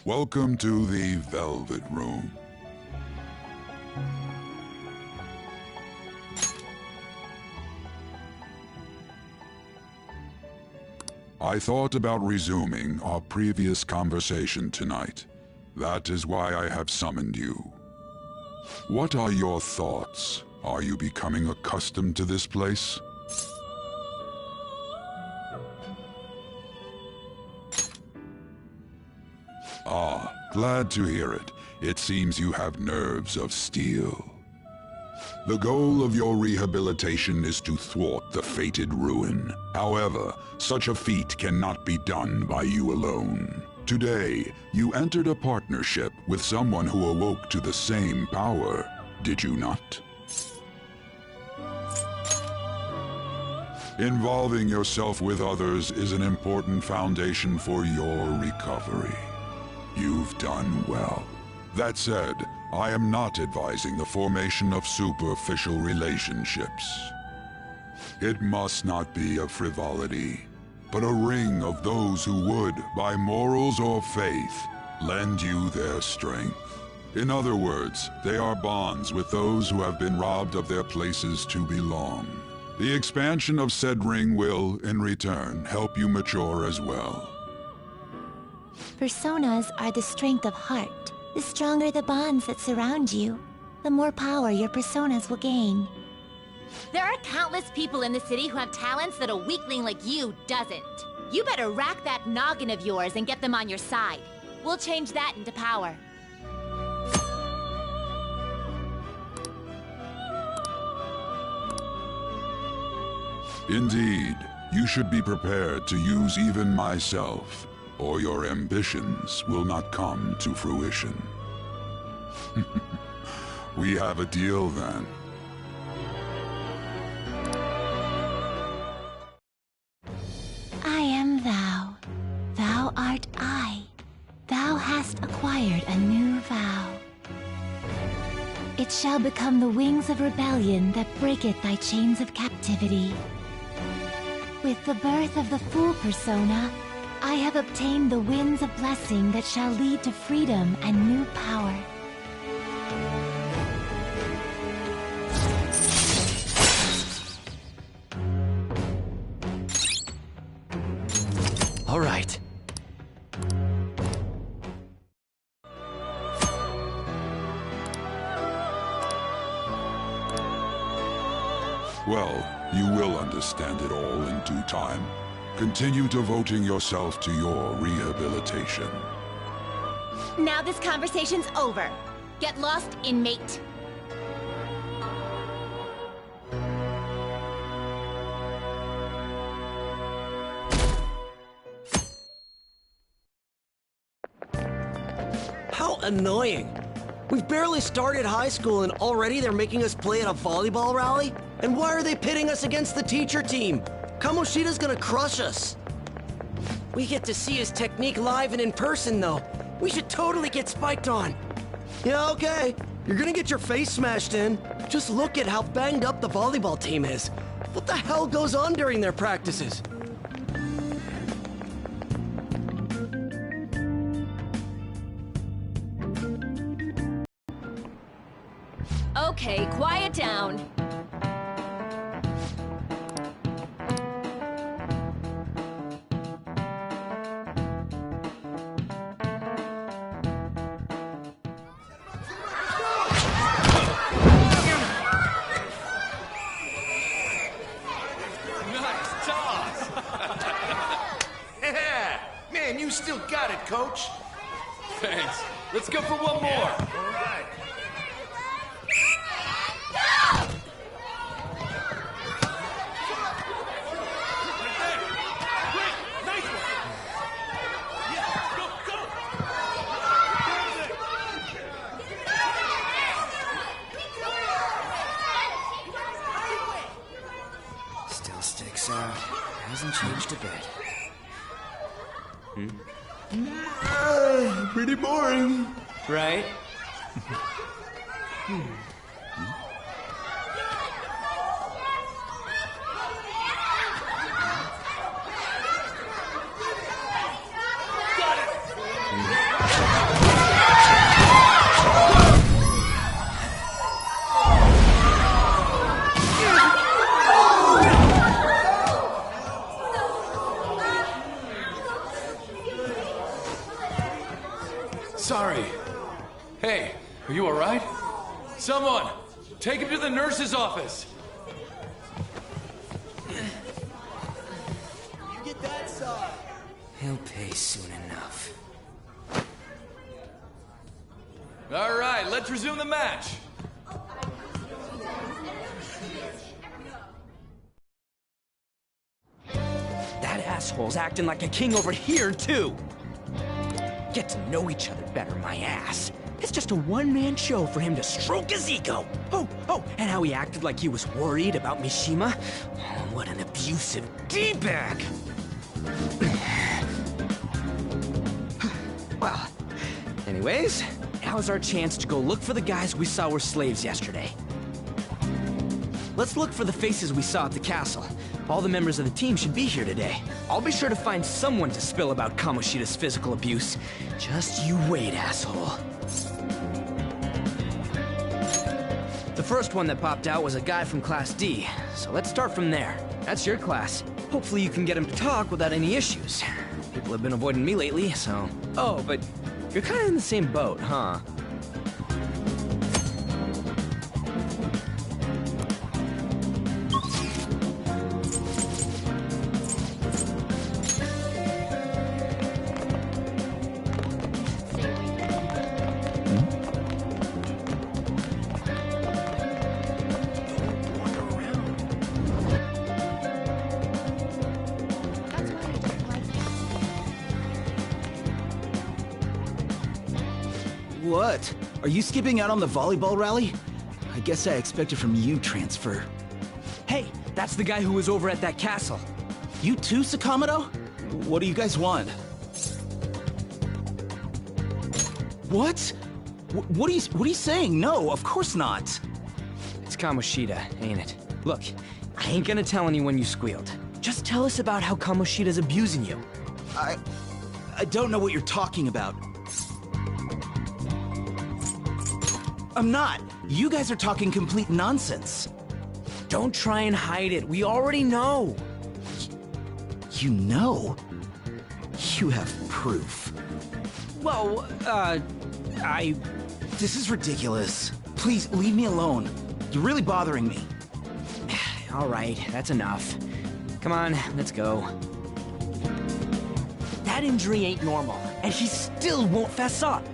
Welcome to the Velvet Room. I thought about resuming our previous conversation tonight. That is why I have summoned you. What are your thoughts? Are you becoming accustomed to this place? Ah, glad to hear it. It seems you have nerves of steel. The goal of your rehabilitation is to thwart the fated ruin. However, such a feat cannot be done by you alone. Today, you entered a partnership with someone who awoke to the same power, did you not? Involving yourself with others is an important foundation for your recovery. You've done well. That said, I am not advising the formation of superficial relationships. It must not be a frivolity, but a ring of those who would, by morals or faith, lend you their strength. In other words, they are bonds with those who have been robbed of their places to belong. The expansion of said ring will, in return, help you mature as well. Personas are the strength of heart. The stronger the bonds that surround you, the more power your personas will gain. There are countless people in the city who have talents that a weakling like you doesn't. You better rack that noggin of yours and get them on your side. We'll change that into power. Indeed, you should be prepared to use even myself, or your ambitions will not come to fruition. We have a deal then. I am thou. Thou art I. Thou hast acquired a new vow. It shall become the wings of rebellion that breaketh thy chains of captivity. With the birth of the Fool persona, I have obtained the winds of blessing that shall lead to freedom and new power. All right. Well, you will understand it all in due time. Continue devoting yourself to your rehabilitation. Now this conversation's over. Get lost, inmate. How annoying. We've barely started high school and already they're making us play at a volleyball rally? And why are they pitting us against the teacher team? Kamoshida's gonna crush us. We get to see his technique live and in person, though. We should totally get spiked on. Yeah, okay. You're gonna get your face smashed in. Just look at how banged up the volleyball team is. What the hell goes on during their practices? Okay, quiet down. Man, you still got it, Coach. Thanks. Let's go for one more. All right. Still sticks out. Hasn't changed a bit. Pretty boring. Right? Sorry. Hey, are you alright? Someone! Take him to the nurse's office! You get that side. He'll pay soon enough. Alright, let's resume the match! That asshole's acting like a king over here, too! Get to know each other better, my ass. It's just a one-man show for him to stroke his ego. Oh, and how he acted like he was worried about Mishima. Oh, what an abusive D-bag! Well, anyways, now's our chance to go look for the guys we saw were slaves yesterday. Let's look for the faces we saw at the castle. All the members of the team should be here today. I'll be sure to find someone to spill about Kamoshida's physical abuse. Just you wait, asshole. The first one that popped out was a guy from Class D, so let's start from there. That's your class. Hopefully you can get him to talk without any issues. People have been avoiding me lately, so... Oh, but you're kind of in the same boat, huh? What? Are you skipping out on the volleyball rally? I guess I expected from you, Transfer. Hey, that's the guy who was over at that castle. You too, Sakamoto? What do you guys want? What? What are you saying? No, of course not. It's Kamoshida, ain't it? Look, I ain't gonna tell anyone you squealed. Just tell us about how Kamoshida's abusing you. I don't know what you're talking about. I'm not. You guys are talking complete nonsense. Don't try and hide it. We already know. You know? You have proof. Well, This is ridiculous. Please, leave me alone. You're really bothering me. All right, that's enough. Come on, let's go. That injury ain't normal, and he still won't fess up.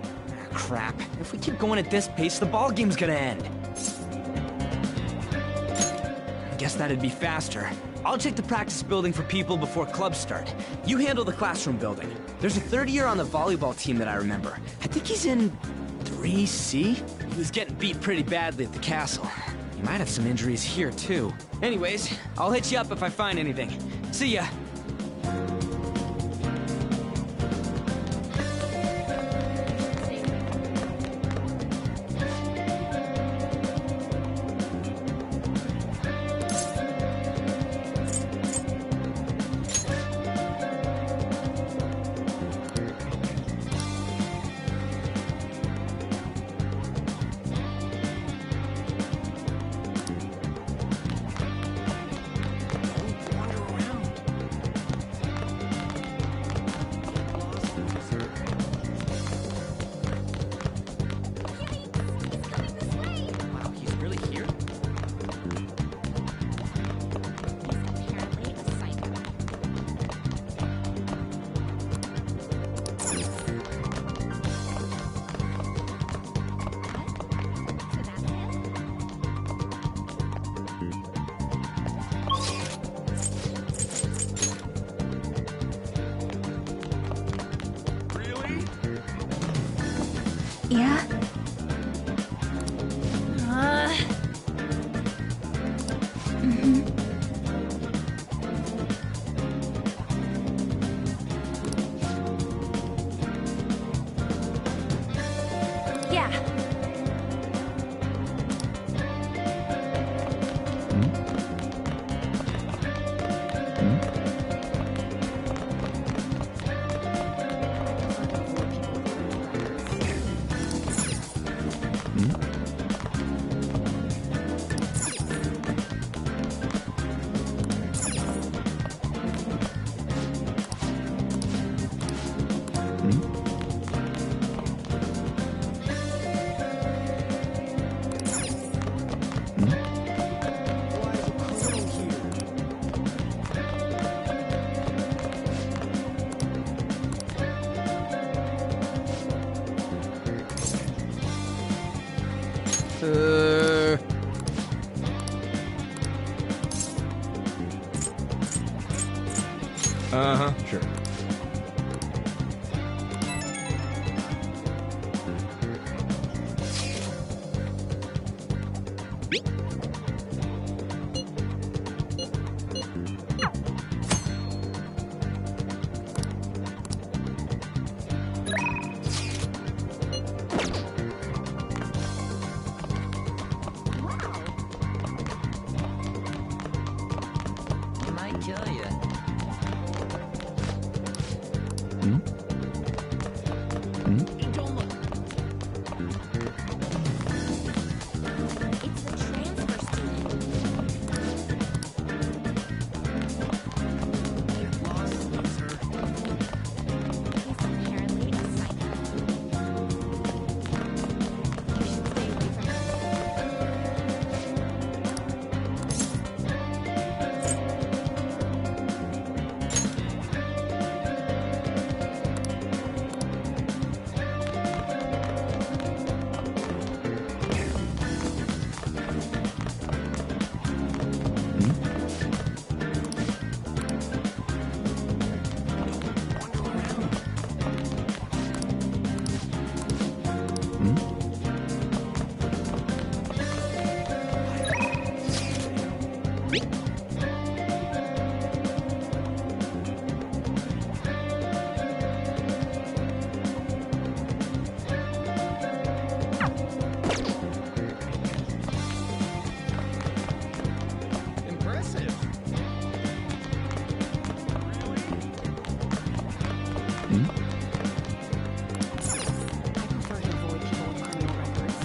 Crap. If we keep going at this pace, the ball game's gonna end. I guess that'd be faster. I'll check the practice building for people before clubs start. You handle the classroom building. There's a third year on the volleyball team that I remember. I think he's in 3C? He was getting beat pretty badly at the castle. He might have some injuries here, too. Anyways, I'll hit you up if I find anything. See ya. Yeah? Yeah. Uh-huh, sure. It's the transfer student. He's apparently a psycho. You should stay away from him. I prefer to avoid people with criminal records.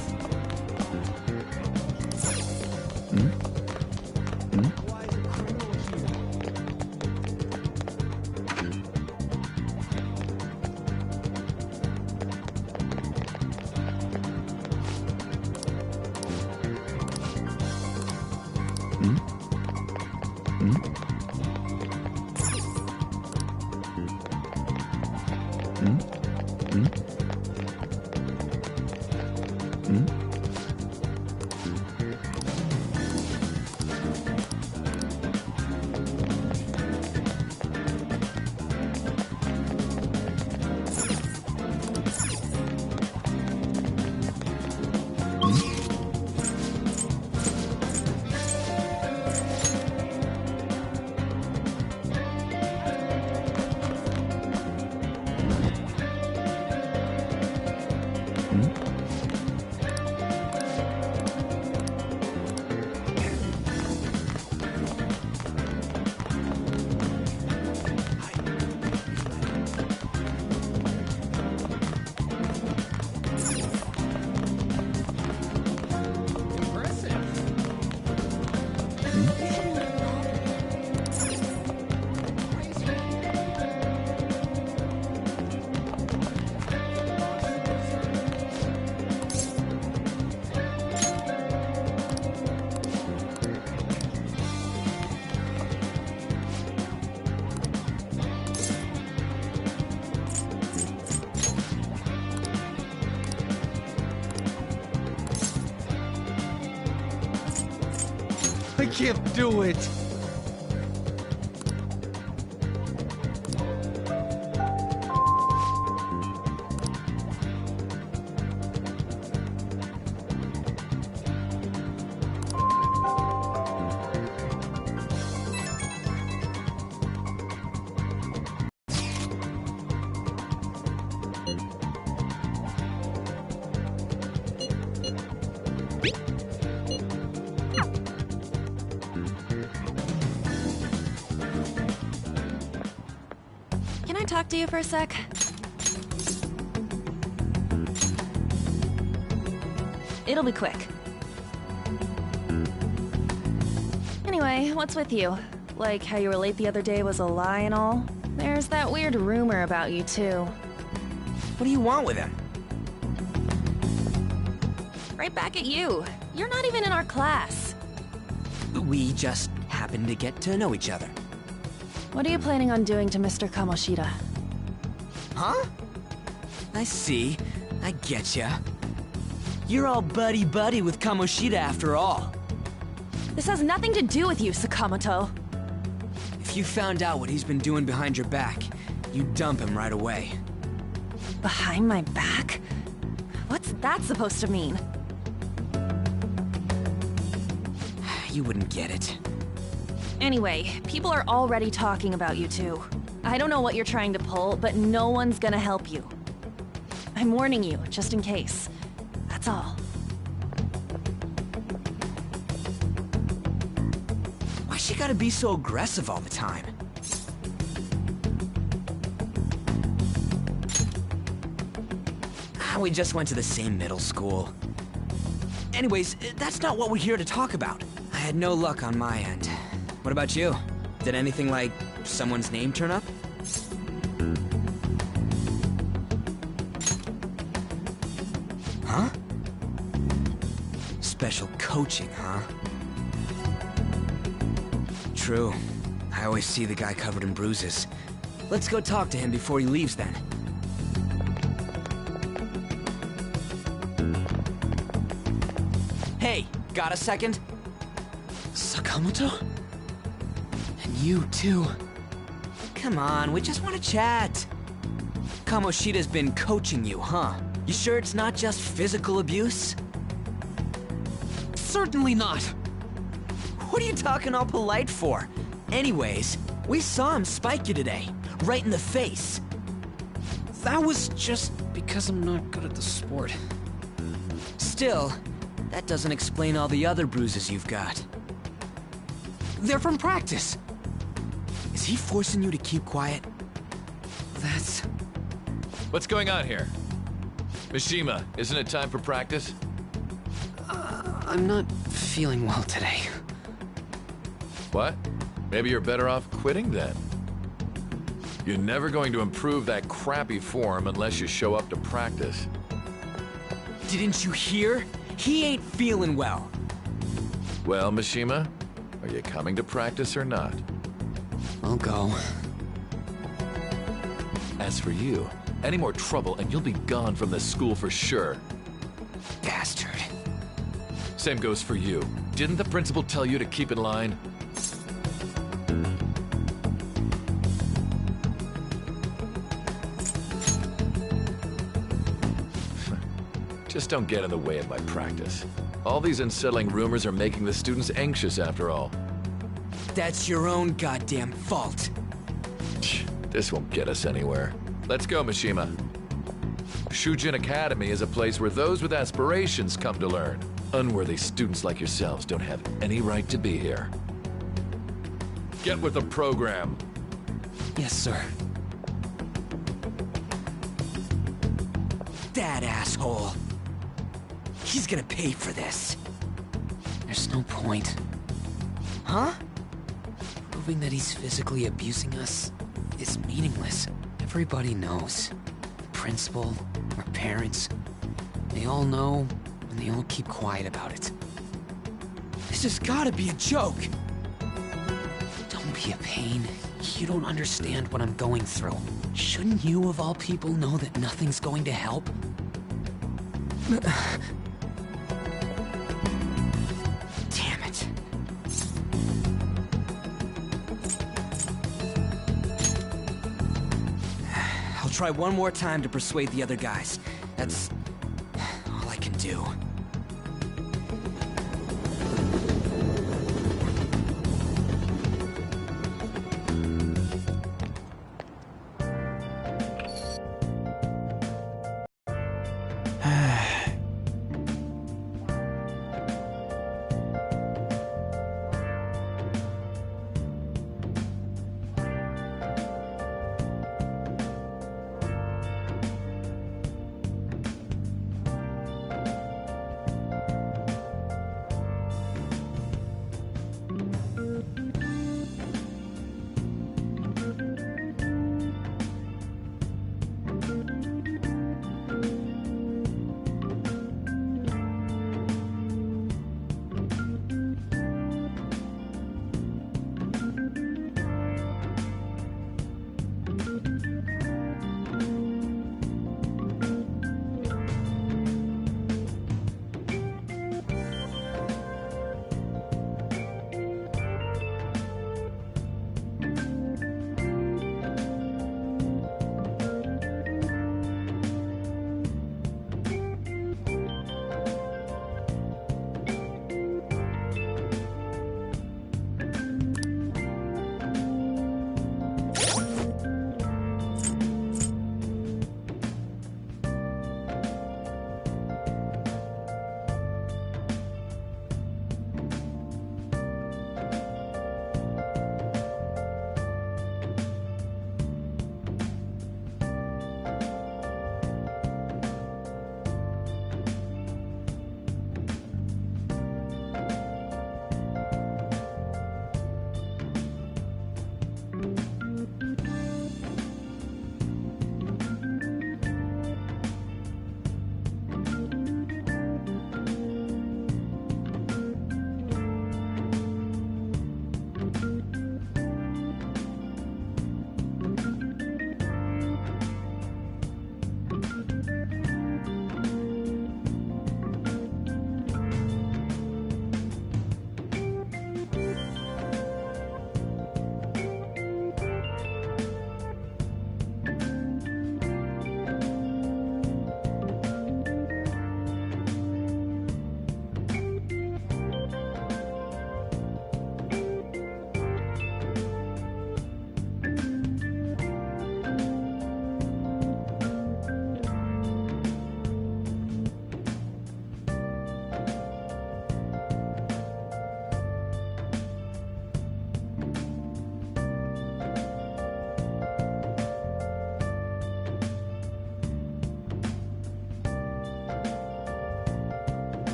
I can't do it. Can I talk to you for a sec? It'll be quick. Anyway, what's with you? Like how you were late the other day was a lie and all? There's that weird rumor about you, too. What do you want with him? Right back at you. You're not even in our class. We just happened to get to know each other. What are you planning on doing to Mr. Kamoshida? Huh? I see. I getcha. You're all buddy-buddy with Kamoshida after all. This has nothing to do with you, Sakamoto. If you found out what he's been doing behind your back, you'd dump him right away. Behind my back? What's that supposed to mean? You wouldn't get it. Anyway, people are already talking about you two. I don't know what you're trying to pull, but no one's gonna help you. I'm warning you, just in case. That's all. Why she gotta be so aggressive all the time? We just went to the same middle school. Anyways, that's not what we're here to talk about. I had no luck on my end. What about you? Did anything like someone's name turn up? Huh? Special coaching, huh? True. I always see the guy covered in bruises. Let's go talk to him before he leaves then. Hey, got a second? Sakamoto? And you too. Come on, we just want to chat. Kamoshida's been coaching you, huh? You sure it's not just physical abuse? Certainly not. What are you talking all polite for? Anyways, we saw him spike you today, right in the face. That was just because I'm not good at the sport. Still, that doesn't explain all the other bruises you've got. They're from practice. Is he forcing you to keep quiet? That's... What's going on here? Mishima, isn't it time for practice? I'm not feeling well today. What? Maybe you're better off quitting then. You're never going to improve that crappy form unless you show up to practice. Didn't you hear? He ain't feeling well. Well, Mishima, are you coming to practice or not? I'll go. As for you, any more trouble and you'll be gone from this school for sure. Bastard. Same goes for you. Didn't the principal tell you to keep in line? Just don't get in the way of my practice. All these unsettling rumors are making the students anxious after all. That's your own goddamn fault. This won't get us anywhere. Let's go, Mishima. Shujin Academy is a place where those with aspirations come to learn. Unworthy students like yourselves don't have any right to be here. Get with the program. Yes, sir. That asshole. He's gonna pay for this. There's no point. Huh? Proving that he's physically abusing us is meaningless. Everybody knows. The principal, our parents, they all know, and they all keep quiet about it. This has gotta be a joke. Don't be a pain. You don't understand what I'm going through. Shouldn't you, of all people, know that nothing's going to help? Damn it. I'll try one more time to persuade the other guys. That's all I can do.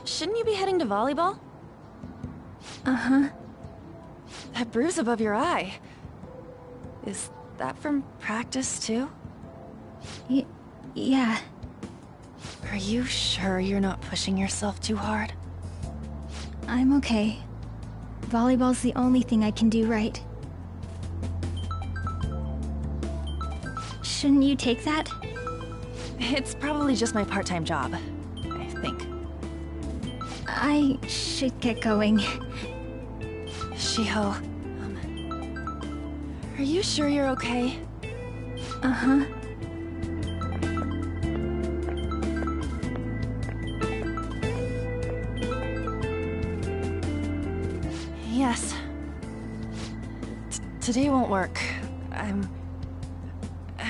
Shouldn't you be heading to volleyball? Uh-huh. That bruise above your eye. Is that from practice, too? Yeah. Are you sure you're not pushing yourself too hard? I'm okay. Volleyball's the only thing I can do right. Shouldn't you take that? It's probably just my part-time job, I think. I should get going. Shiho, are you sure you're okay? Uh-huh. Yes. Today won't work. I'm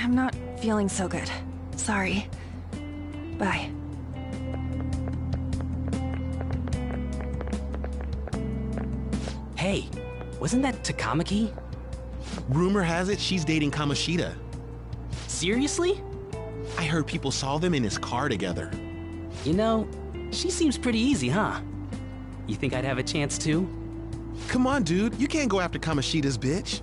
not feeling so good. Sorry. Bye. Hey, wasn't that Takamaki? Rumor has it she's dating Kamoshida. Seriously? I heard people saw them in his car together. You know, she seems pretty easy, huh? You think I'd have a chance too? Come on, dude. You can't go after Kamoshida's bitch.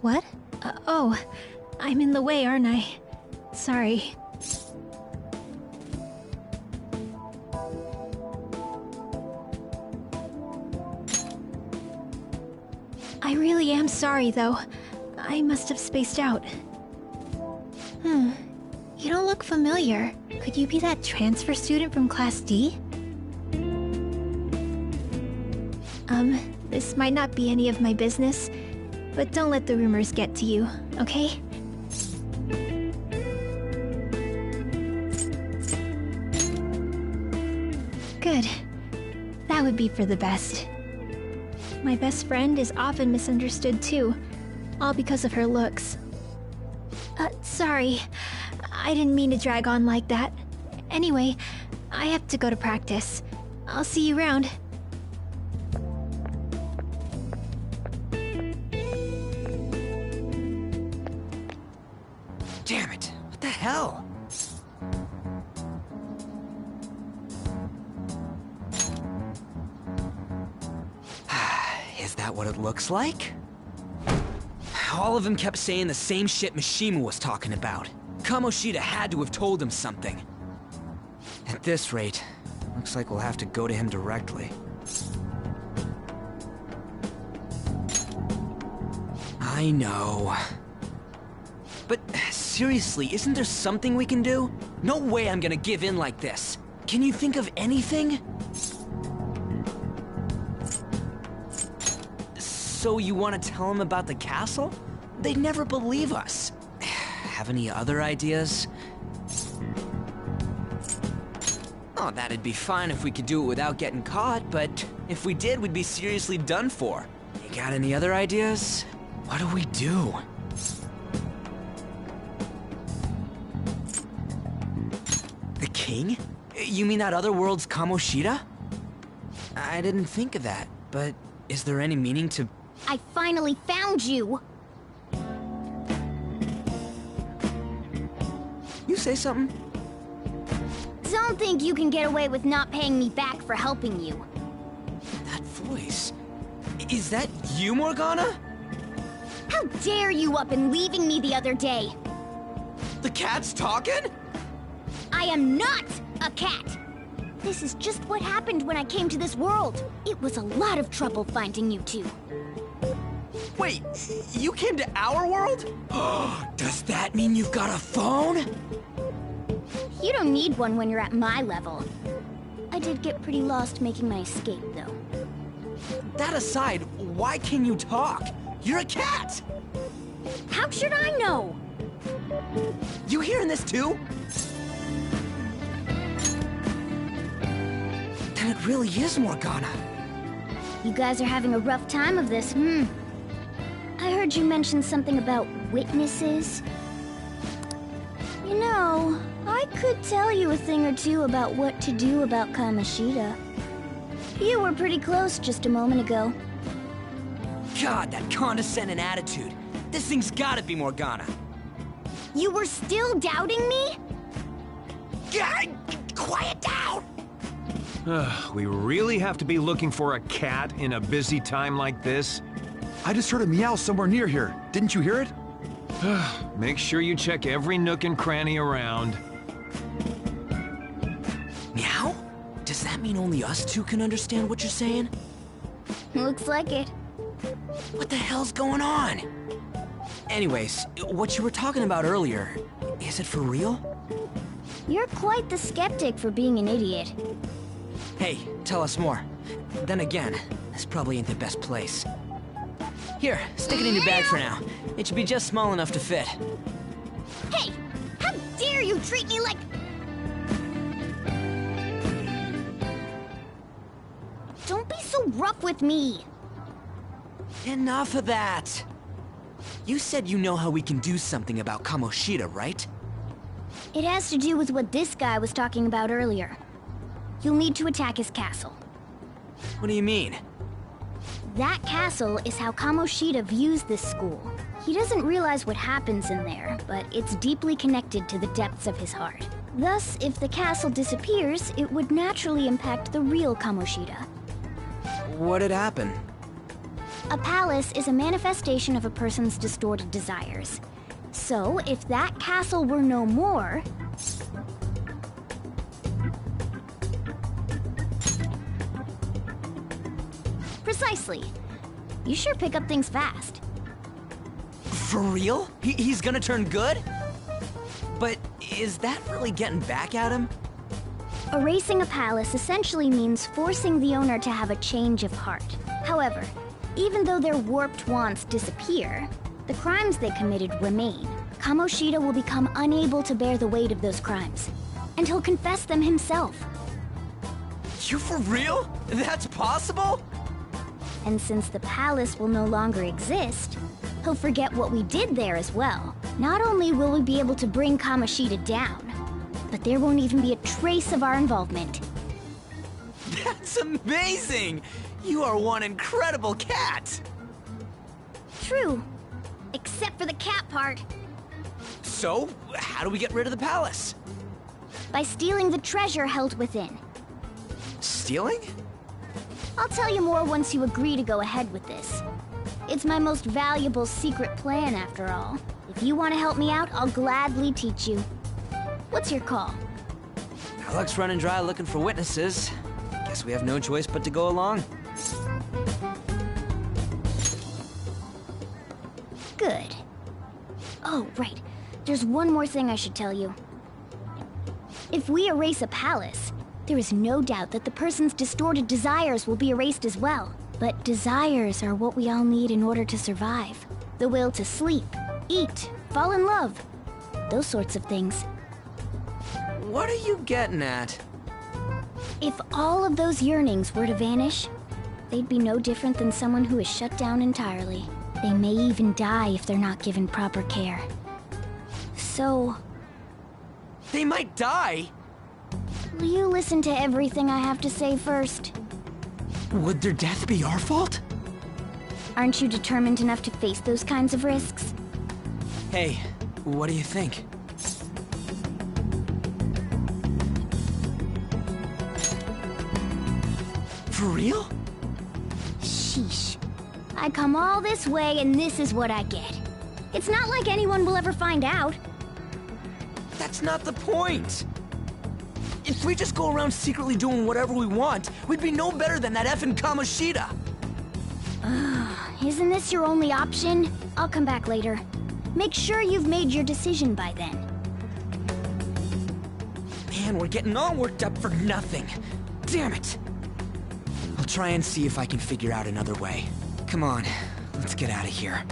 What? Oh, I'm in the way, aren't I? Sorry. I really am sorry, though. I must have spaced out. You don't look familiar. Could you be that transfer student from Class D? This might not be any of my business, but don't let the rumors get to you, okay? Good. That would be for the best. My best friend is often misunderstood too, all because of her looks. Sorry. I didn't mean to drag on like that. Anyway, I have to go to practice. I'll see you around. Damn it, what the hell? Is that what it looks like? All of them kept saying the same shit Mishima was talking about. Kamoshida had to have told him something. At this rate, looks like we'll have to go to him directly. I know. But seriously, isn't there something we can do? No way I'm gonna give in like this. Can you think of anything? So you want to tell them about the castle? They'd never believe us. Have any other ideas? Oh, that'd be fine if we could do it without getting caught, but if we did, we'd be seriously done for. You got any other ideas? What do we do? The king? You mean that other world's Kamoshida? I didn't think of that, but is there any meaning to... I finally found you! You say something? Don't think you can get away with not paying me back for helping you. That voice... Is that you, Morgana? How dare you up and leaving me the other day? The cat's talking? I am not a cat! This is just what happened when I came to this world. It was a lot of trouble finding you two. Wait, you came to our world? Does that mean you've got a phone? You don't need one when you're at my level. I did get pretty lost making my escape, though. That aside, why can you talk? You're a cat! How should I know? You hearing this too? Then it really is Morgana. You guys are having a rough time of this, I heard you mention something about witnesses. You know, I could tell you a thing or two about what to do about Kamoshida. You were pretty close just a moment ago. God, that condescending attitude. This thing's gotta be Morgana. You were still doubting me? God, quiet down! We really have to be looking for a cat in a busy time like this? I just heard a meow somewhere near here. Didn't you hear it? Make sure you check every nook and cranny around. Meow? Does that mean only us two can understand what you're saying? Looks like it. What the hell's going on? Anyways, what you were talking about earlier, is it for real? You're quite the skeptic for being an idiot. Hey, tell us more. Then again, this probably ain't the best place. Here, stick it in your bag for now. It should be just small enough to fit. Hey! How dare you treat me like... Don't be so rough with me! Enough of that! You said you know how we can do something about Kamoshida, right? It has to do with what this guy was talking about earlier. You'll need to attack his castle. What do you mean? That castle is how Kamoshida views this school. He doesn't realize what happens in there, but it's deeply connected to the depths of his heart. Thus, if the castle disappears, it would naturally impact the real Kamoshida. What'd happen? A palace is a manifestation of a person's distorted desires. So, if that castle were no more... Precisely. You sure pick up things fast. For real? He's gonna turn good? But is that really getting back at him? Erasing a palace essentially means forcing the owner to have a change of heart. However, even though their warped wants disappear, the crimes they committed remain. Kamoshida will become unable to bear the weight of those crimes, and he'll confess them himself. You for real? That's possible? And since the palace will no longer exist, he'll forget what we did there as well. Not only will we be able to bring Kamoshida down, but there won't even be a trace of our involvement. That's amazing! You are one incredible cat! True. Except for the cat part. So, how do we get rid of the palace? By stealing the treasure held within. Stealing? I'll tell you more once you agree to go ahead with this. It's my most valuable secret plan, after all. If you want to help me out, I'll gladly teach you. What's your call? Our luck's running dry looking for witnesses. Guess we have no choice but to go along. Good. Oh, right. There's one more thing I should tell you. If we erase a palace, there is no doubt that the person's distorted desires will be erased as well. But desires are what we all need in order to survive. The will to sleep, eat, fall in love. Those sorts of things. What are you getting at? If all of those yearnings were to vanish, they'd be no different than someone who is shut down entirely. They may even die if they're not given proper care. So... They might die? Will you listen to everything I have to say first? Would their death be our fault? Aren't you determined enough to face those kinds of risks? Hey, what do you think? For real? Sheesh. I come all this way and this is what I get. It's not like anyone will ever find out. That's not the point! If we just go around secretly doing whatever we want, we'd be no better than that effing Kamoshida! Isn't this your only option? I'll come back later. Make sure you've made your decision by then. Man, we're getting all worked up for nothing. Damn it! I'll try and see if I can figure out another way. Come on, let's get out of here.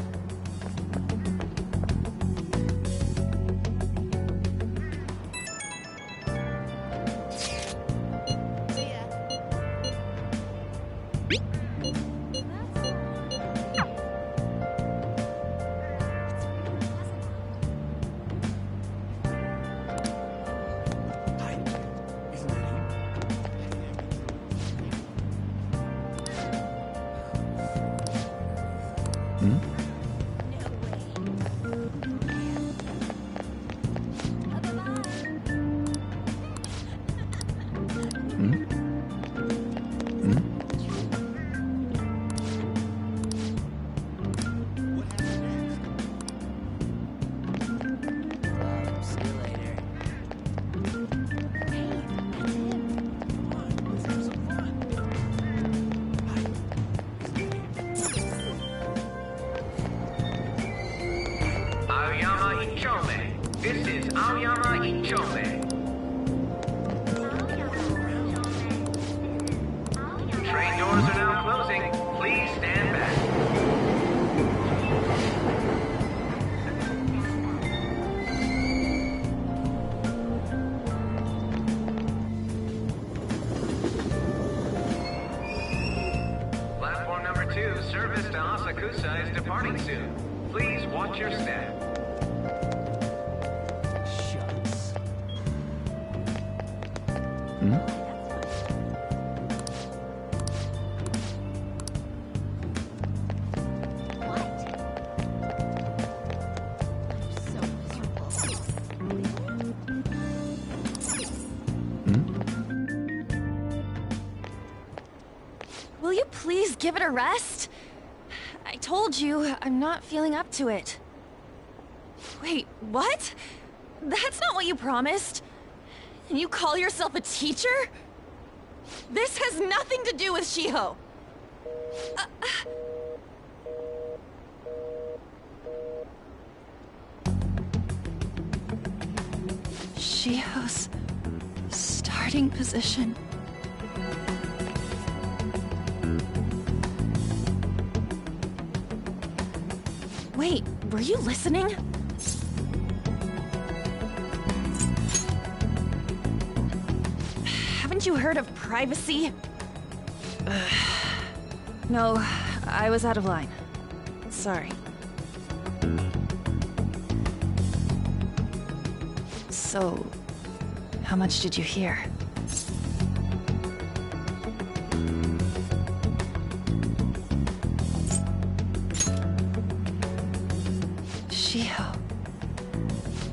Chome. Train doors are now closing. Please stand back. Platform number 2, service to Asakusa is departing soon. Please watch your step. Shucks. Will you please give it a rest? I told you, I'm not feeling up to it. Wait, what? That's not what you promised. And you call yourself a teacher? This has nothing to do with Shiho. Shiho's starting position. Wait, were you listening? Haven't you heard of privacy? No, I was out of line. Sorry. So, how much did you hear? Shiho.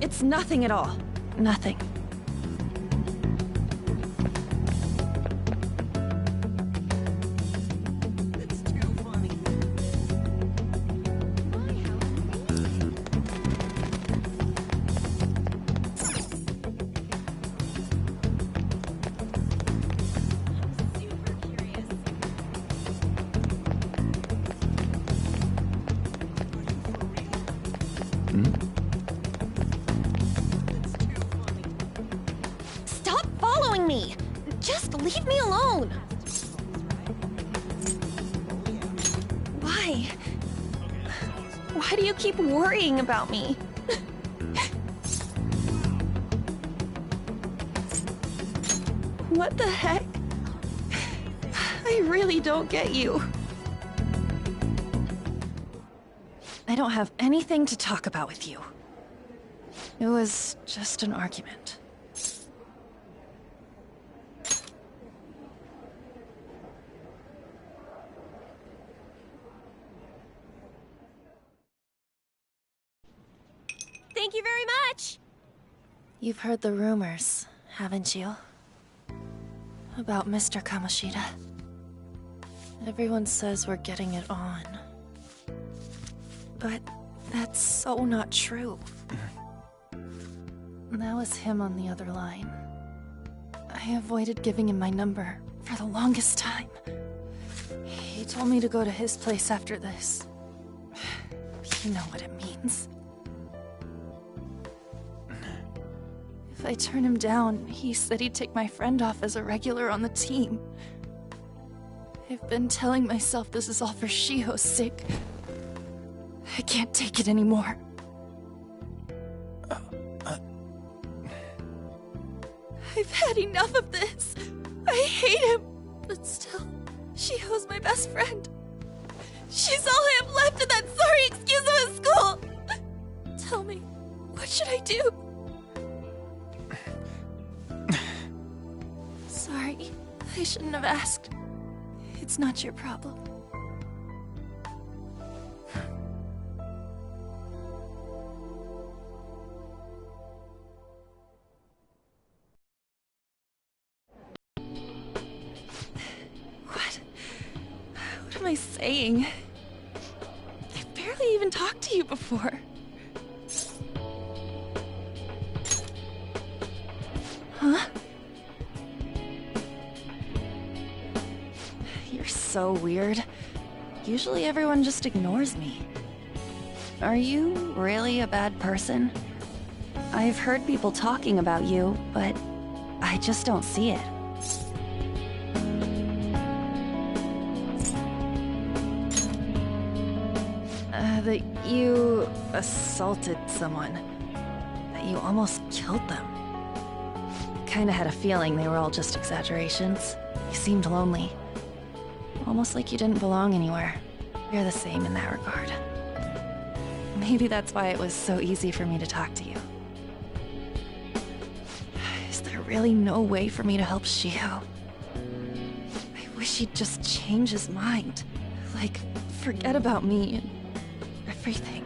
It's nothing at all. Nothing. Stop following me! Just leave me alone! Why? Why do you keep worrying about me? What the heck? I really don't get you. I don't have anything to talk about with you. It was just an argument. Thank you very much! You've heard the rumors, haven't you? About Mr. Kamoshida. Everyone says we're getting it on. But that's so not true. That was him on the other line. I avoided giving him my number for the longest time. He told me to go to his place after this. You know what it means. If I turn him down, he said he'd take my friend off as a regular on the team. I've been telling myself this is all for Shiho's sake. I can't take it anymore. I've had enough of this. I hate him. But still, Shiho's my best friend. She's all I have left in that sorry excuse of a school. Tell me, what should I do? Sorry, I shouldn't have asked. It's not your problem. What am I saying? I've barely even talked to you before. Huh? You're so weird. Usually everyone just ignores me. Are you really a bad person? I've heard people talking about you, but I just don't see it. That you assaulted someone. That you almost killed them. Kinda had a feeling they were all just exaggerations. You seemed lonely. Almost like you didn't belong anywhere. You're the same in that regard. Maybe that's why it was so easy for me to talk to you. Is there really no way for me to help Shiho? I wish he'd just change his mind. Like, forget about me and everything.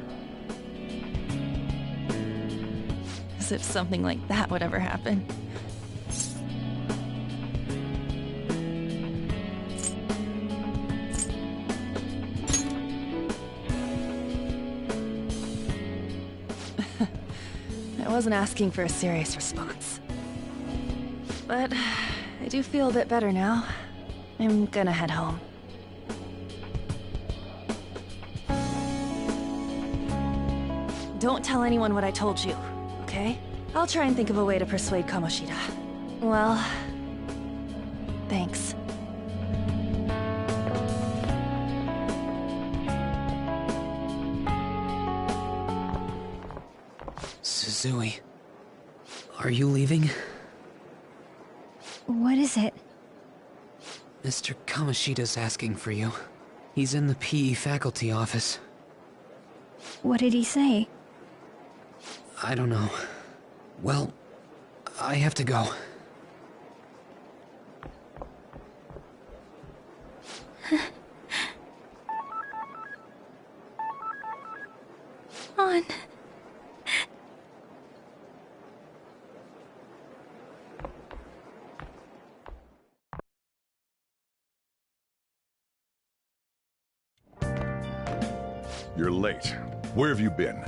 As if something like that would ever happen. I wasn't asking for a serious response. But I do feel a bit better now. I'm gonna head home. Don't tell anyone what I told you, okay? I'll try and think of a way to persuade Kamoshida. Well, thanks. Suzui, are you leaving? What is it? Mr. Kamoshida's asking for you. He's in the PE faculty office. What did he say? I don't know. Well, I have to go. On. You're late. Where have you been?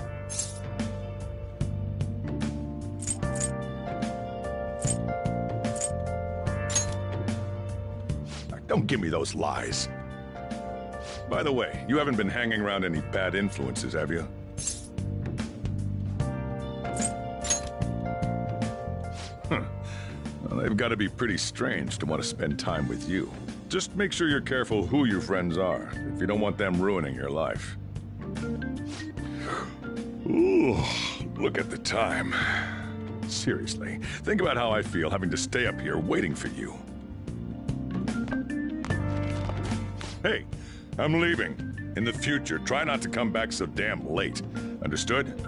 Don't give me those lies. By the way, you haven't been hanging around any bad influences, have you? Huh. Well, they've got to be pretty strange to want to spend time with you. Just make sure you're careful who your friends are, if you don't want them ruining your life. Ooh, look at the time. Seriously, think about how I feel having to stay up here waiting for you. Hey, I'm leaving. In the future, try not to come back so damn late. Understood?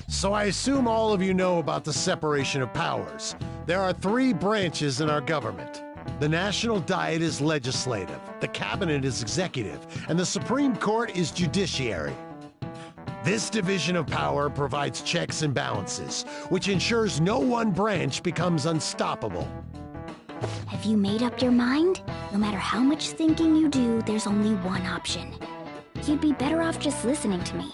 So I assume all of you know about the separation of powers. There are 3 branches in our government. The National Diet is legislative, the Cabinet is executive, and the Supreme Court is judiciary. This division of power provides checks and balances, which ensures no one branch becomes unstoppable. Have you made up your mind? No matter how much thinking you do, there's only one option. You'd be better off just listening to me.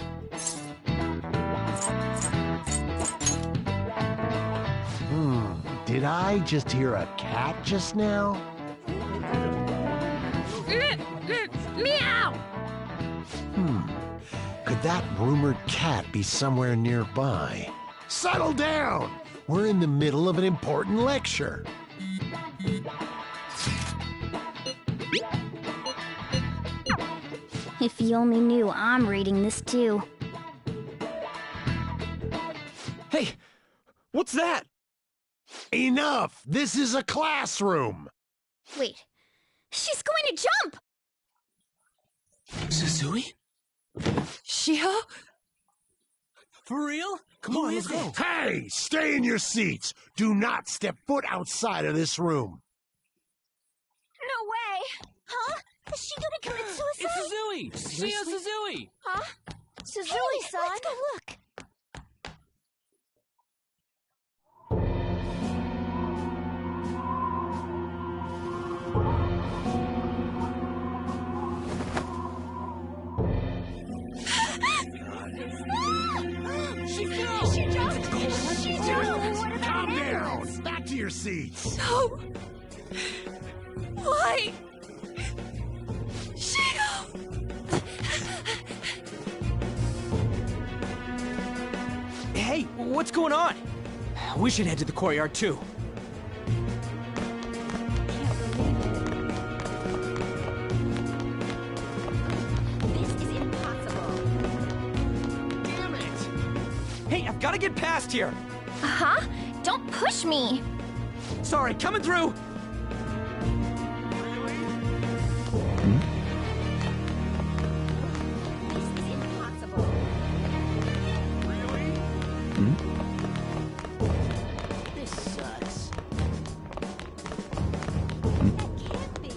Did I just hear a cat just now? Meow! Could that rumored cat be somewhere nearby? Settle down! We're in the middle of an important lecture. If you only knew I'm reading this too. Hey, what's that? Enough! This is a classroom! Wait, she's going to jump! Suzui? Shiho? For real? Come on, let's go. Hey, stay in your seats! Do not step foot outside of this room! No way! Huh? Is she gonna commit suicide? It's Suzui! Shio Suzui! Huh? Suzui-san? Let's go look. She jumped! Calm down! Back to your seats! No! Why? Shio! Hey, what's going on? We should head to the courtyard too. This is impossible. Damn it! Hey, I've got to get past here. Uh-huh. Don't push me. Sorry, coming through. This is impossible. This sucks. That can't be.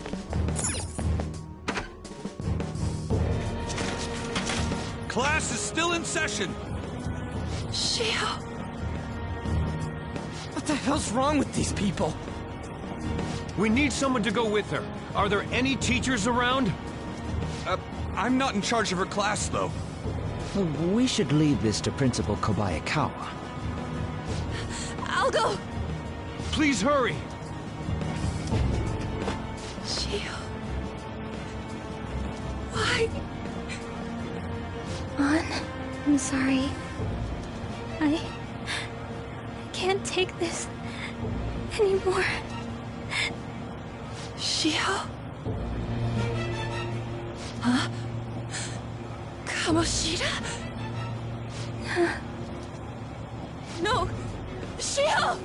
Class is still in session. Shio! What the hell's wrong with these people? We need someone to go with her. Are there any teachers around? I'm not in charge of her class, though. We should leave this to Principal Kobayakawa. I'll go! Please hurry! Shio... Why? An, I'm sorry. I can't take this anymore. Shio? Huh? Kamoshida? No! Shio!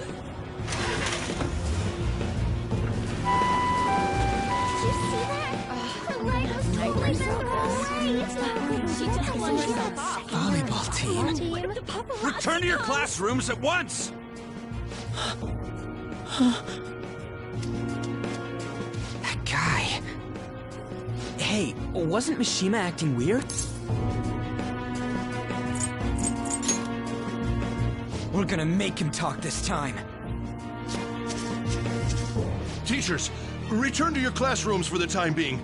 Did you see that? Her light was totally away. She just blew herself off. Volleyball team. Return to your classrooms at once! That guy. Hey, wasn't Mishima acting weird? We're gonna make him talk this time. Teachers, return to your classrooms for the time being.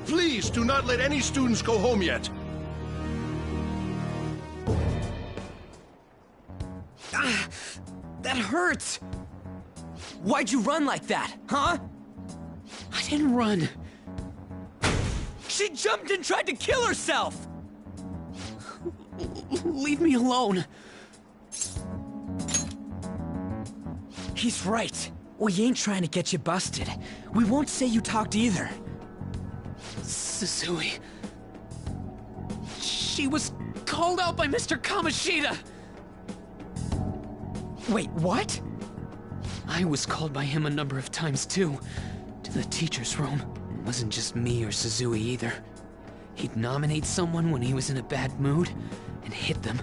Please do not let any students go home yet. Ah, that hurts! Why'd you run like that, huh? I didn't run. She jumped and tried to kill herself! Leave me alone. He's right. We ain't trying to get you busted. We won't say you talked either. Suzui. She was called out by Mr. Kamoshida. Wait, what? I was called by him a number of times too. To the teacher's room. It wasn't just me or Suzui either. He'd nominate someone when he was in a bad mood and hit them.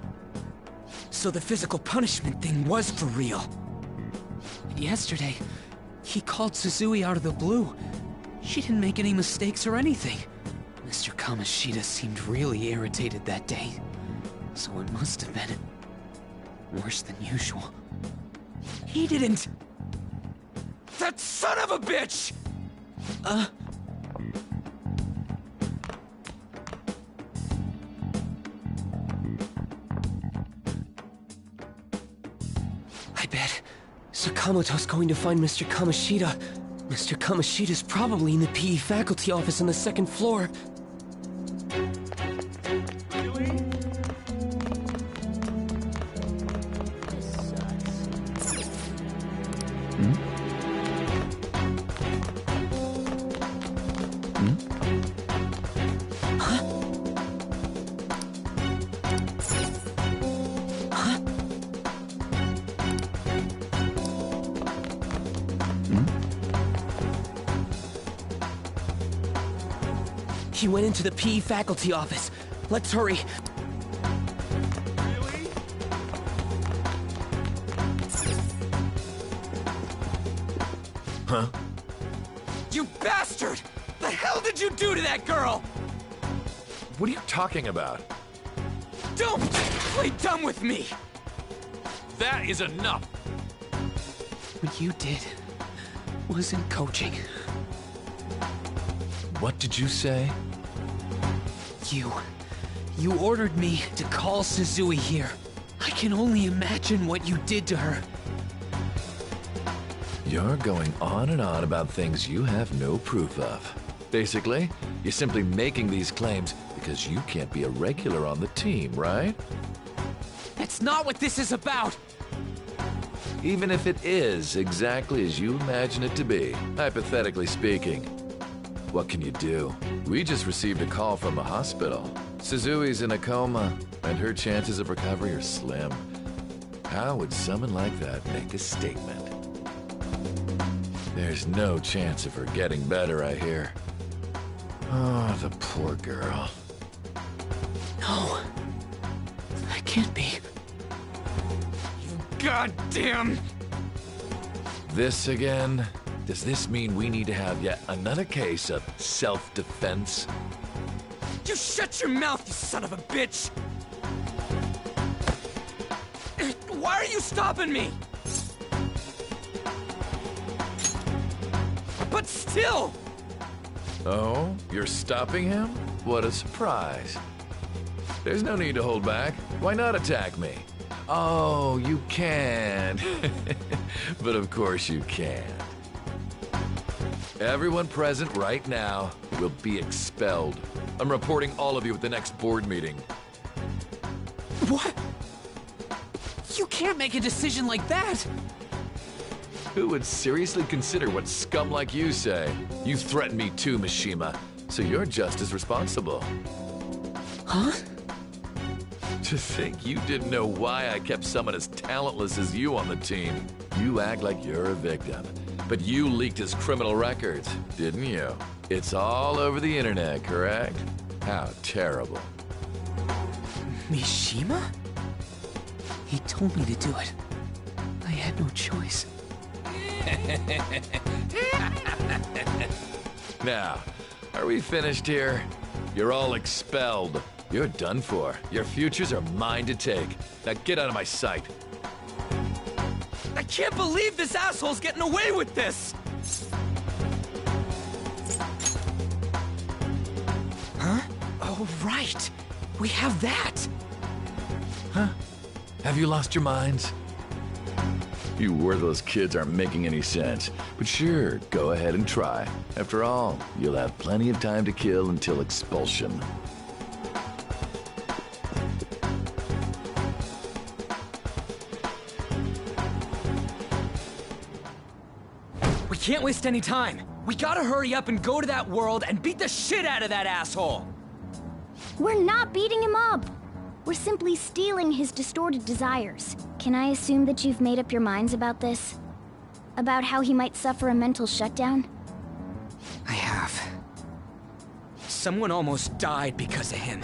So the physical punishment thing was for real. Yesterday, he called Suzui out of the blue. She didn't make any mistakes or anything. Mr. Kamoshida seemed really irritated that day. So it must have been worse than usual. He didn't... That son of a bitch! I bet Sakamoto's going to find Mr. Kamoshida. Mr. Kamoshida's probably in the PE faculty office on the second floor. He went into the PE faculty office. Let's hurry. Huh? You bastard! The hell did you do to that girl? What are you talking about? Don't play dumb with me! That is enough! What you did wasn't coaching. What did you say? You ordered me to call Suzui here. I can only imagine what you did to her. You're going on and on about things you have no proof of. Basically, you're simply making these claims because you can't be a regular on the team, right? That's not what this is about! Even if it is exactly as you imagine it to be, hypothetically speaking. What can you do? We just received a call from the hospital. Suzui's in a coma, and her chances of recovery are slim. How would someone like that make a statement? There's no chance of her getting better, I hear. Oh, the poor girl. No. That can't be. You goddamn... This again? Does this mean we need to have yet another case of self-defense? You shut your mouth, you son of a bitch! Why are you stopping me? But still! Oh, you're stopping him? What a surprise. There's no need to hold back. Why not attack me? Oh, you can. But of course you can. Everyone present right now will be expelled. I'm reporting all of you at the next board meeting. What? You can't make a decision like that! Who would seriously consider what scum like you say? You threatened me too, Mishima, so you're just as responsible. Huh? To think you didn't know why I kept someone as talentless as you on the team. You act like you're a victim, but you leaked his criminal records, didn't you? It's all over the internet, correct? How terrible. Mishima? He told me to do it. I had no choice. Now, are we finished here? You're all expelled. You're done for. Your futures are mine to take. Now get out of my sight. I can't believe this asshole's getting away with this! Huh? Oh, right. We have that. Huh? Have you lost your minds? You worthless kids aren't making any sense. But sure, go ahead and try. After all, you'll have plenty of time to kill until expulsion. We can't waste any time. We gotta hurry up and go to that world and beat the shit out of that asshole! We're not beating him up! We're simply stealing his distorted desires. Can I assume that you've made up your minds about this? About how he might suffer a mental shutdown? I have. Someone almost died because of him.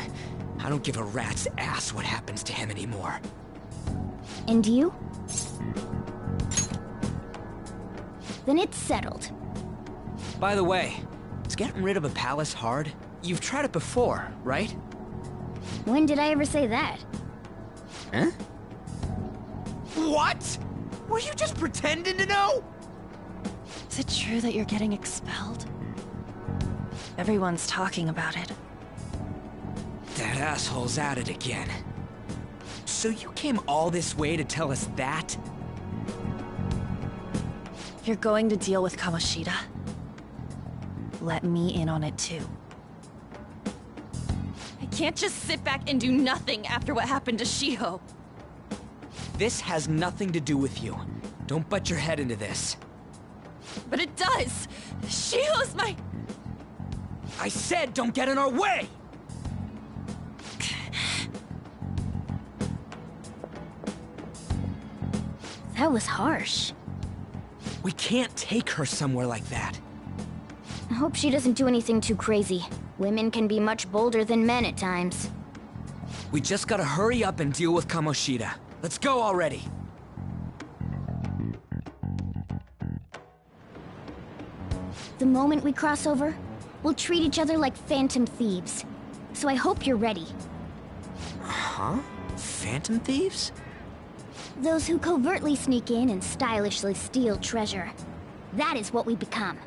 I don't give a rat's ass what happens to him anymore. And you? Then it's settled. By the way, is getting rid of a palace hard? You've tried it before, right? When did I ever say that? Huh? What? Were you just pretending to know? Is it true that you're getting expelled? Everyone's talking about it. That asshole's at it again. So you came all this way to tell us that? If you're going to deal with Kamoshida, let me in on it too. I can't just sit back and do nothing after what happened to Shiho. This has nothing to do with you. Don't butt your head into this. But it does! Shiho's my... I said don't get in our way! That was harsh. We can't take her somewhere like that. I hope she doesn't do anything too crazy. Women can be much bolder than men at times. We just gotta hurry up and deal with Kamoshida. Let's go already. The moment we cross over, we'll treat each other like phantom thieves. So I hope you're ready. Huh? Phantom thieves? Those who covertly sneak in and stylishly steal treasure. That is what we become.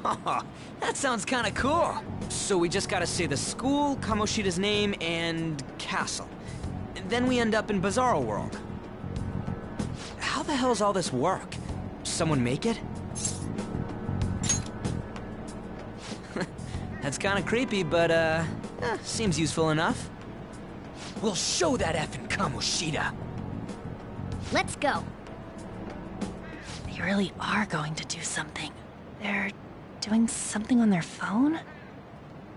Oh, that sounds kinda cool. So we just gotta say the school, Kamoshida's name, and castle. Then we end up in Bizarro World. How the hell's all this work? Someone make it? That's kinda creepy, but, seems useful enough. We'll show that effing Kamoshida. Let's go. They really are going to do something. They're doing something on their phone?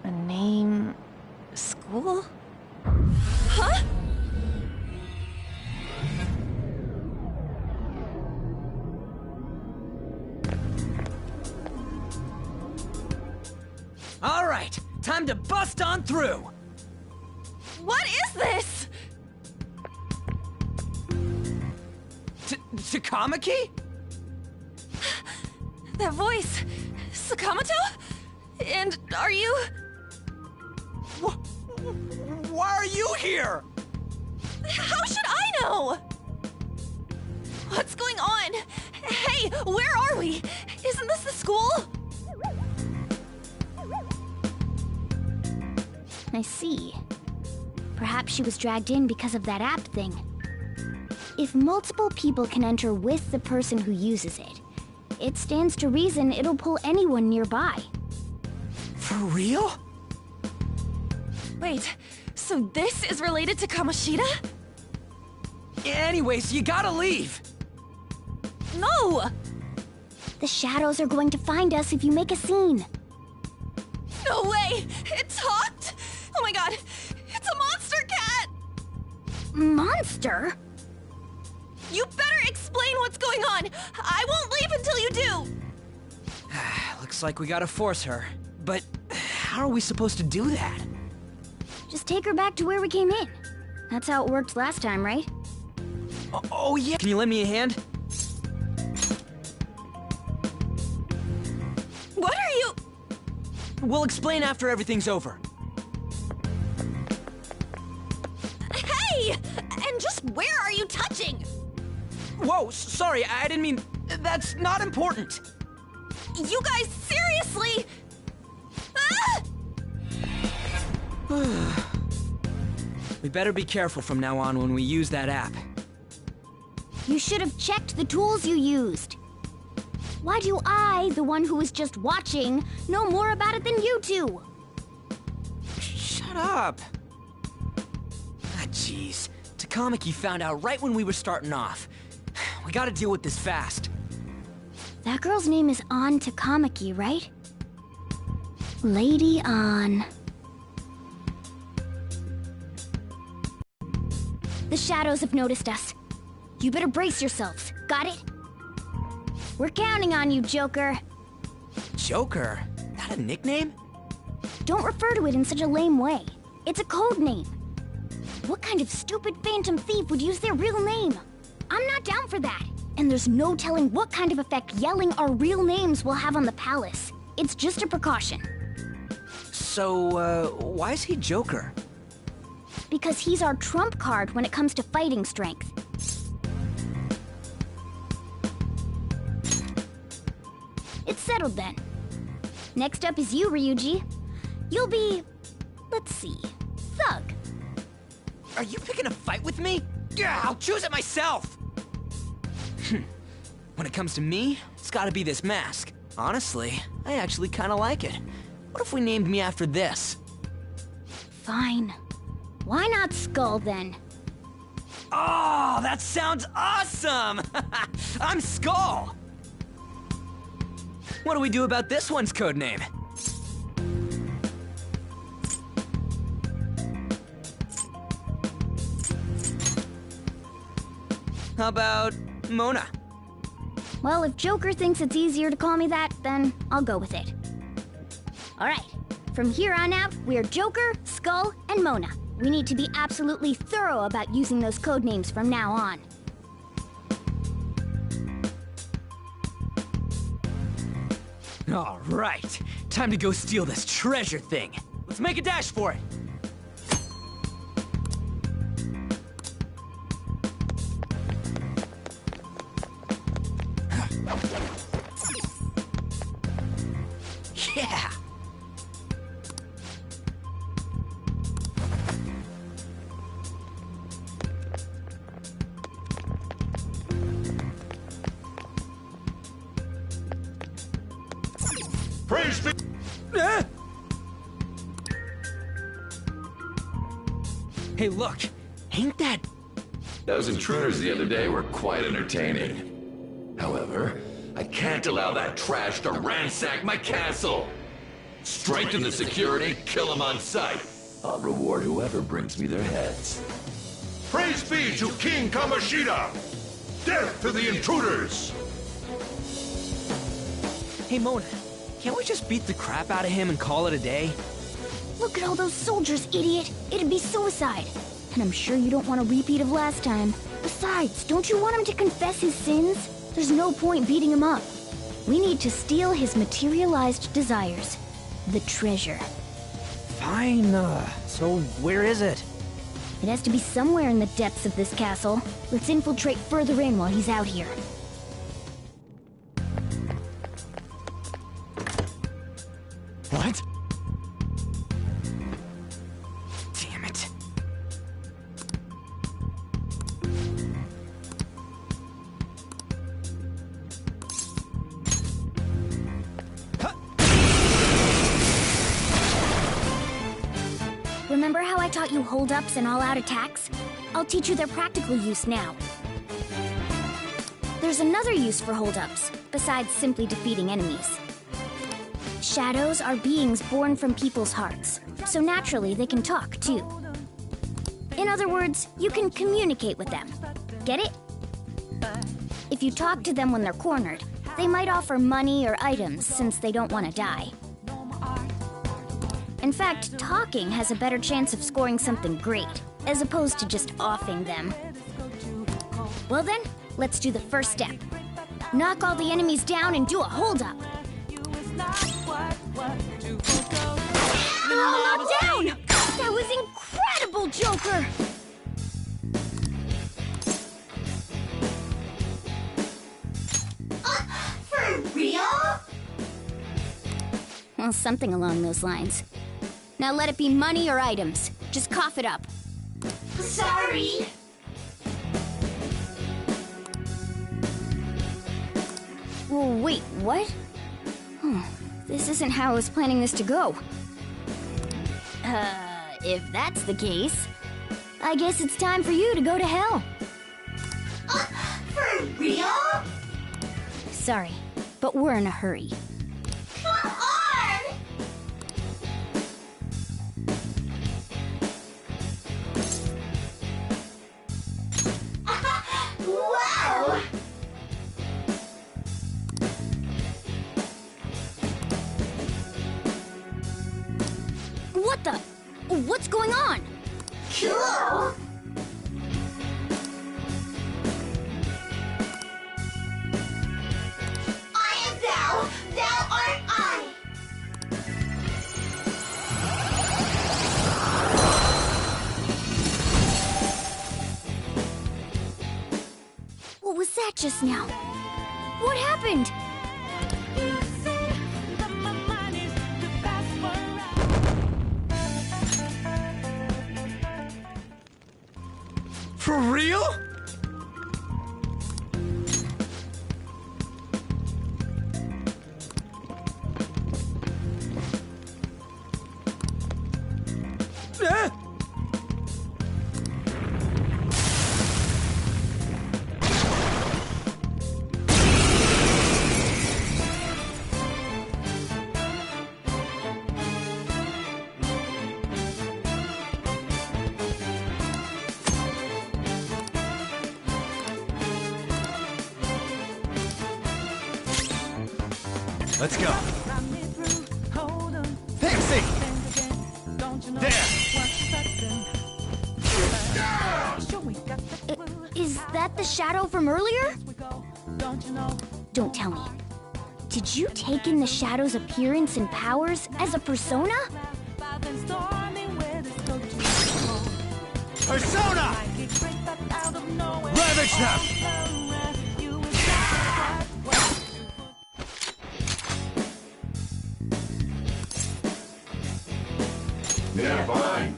A name... school? Huh? All right, time to bust on through. What is this? Takamaki? That voice... Sakamoto? And are you... Why are you here? How should I know? What's going on? Hey, where are we? Isn't this the school? I see. Perhaps she was dragged in because of that app thing. If multiple people can enter with the person who uses it, it stands to reason it'll pull anyone nearby. For real? Wait, so this is related to Kamoshida? Anyways, you gotta leave! No! The shadows are going to find us if you make a scene. No way! It talked? Oh my god! It's a monster cat! Monster? You better explain what's going on! I won't leave until you do! Looks like we gotta force her. But how are we supposed to do that? Just take her back to where we came in. That's how it worked last time, right? Oh yeah! Can you lend me a hand? What are you... We'll explain after everything's over. Hey! And just where are you touching? Whoa, sorry, I didn't mean... That's not important. You guys, seriously? Ah! We better be careful from now on when we use that app. You should have checked the tools you used. Why do I, the one who was just watching, know more about it than you two? Shut up. Ah, jeez. Takamaki found out right when we were starting off. We gotta deal with this fast. That girl's name is An Takamaki, right? Lady An. The shadows have noticed us. You better brace yourselves. Got it? We're counting on you, Joker. Joker? That a nickname? Don't refer to it in such a lame way. It's a code name. What kind of stupid phantom thief would use their real name? I'm not down for that. And there's no telling what kind of effect yelling our real names will have on the palace. It's just a precaution. So, why is he Joker? Because he's our trump card when it comes to fighting strength. It's settled then. Next up is you, Ryuji. You'll be... let's see... Thug. Are you picking a fight with me? Yeah, I'll choose it myself! When it comes to me, it's gotta be this mask. Honestly, I actually kinda like it. What if we named me after this? Fine. Why not Skull, then? Oh, that sounds awesome! I'm Skull! What do we do about this one's codename? How about Mona? Well, if Joker thinks it's easier to call me that, then I'll go with it. Alright, from here on out, we're Joker, Skull, and Mona. We need to be absolutely thorough about using those code names from now on. All right, time to go steal this treasure thing. Let's make a dash for it. Yeah! Praise be. Hey, look! Ain't that... Those intruders the other day were quite entertaining. However, I can't allow that trash to ransack my castle! Strengthen the security, kill them on sight. I'll reward whoever brings me their heads. Praise be to King Kamoshida! Death to the intruders! Hey, Mona, can't we just beat the crap out of him and call it a day? Look at all those soldiers, idiot! It'd be suicide! And I'm sure you don't want a repeat of last time. Besides, don't you want him to confess his sins? There's no point beating him up. We need to steal his materialized desires. The treasure. Fine, so where is it? It has to be somewhere in the depths of this castle. Let's infiltrate further in while he's out here. What? Damn it. Remember how I taught you hold-ups and all-out attacks? I'll teach you their practical use now. There's another use for hold-ups, besides simply defeating enemies. Shadows are beings born from people's hearts, so naturally they can talk, too. In other words, you can communicate with them. Get it? If you talk to them when they're cornered, they might offer money or items since they don't want to die. In fact, talking has a better chance of scoring something great, as opposed to just offing them. Well then, let's do the first step. Knock all the enemies down and do a hold-up. Oh, down! That was incredible, Joker! For real? Well, something along those lines. Now let it be money or items. Just cough it up. Sorry. Well, wait, what? Oh, this isn't how I was planning this to go. If that's the case, I guess it's time for you to go to hell. For real? Sorry, but we're in a hurry. Come on! Wow! What the? What's going on? Cool! I am thou, thou art I! What was that just now? What happened? For real? Let's go. Pixie! There! Is that the shadow from earlier? Don't tell me. Did you take in the shadow's appearance and powers as a persona? Persona! Ravage them! Yeah, fine.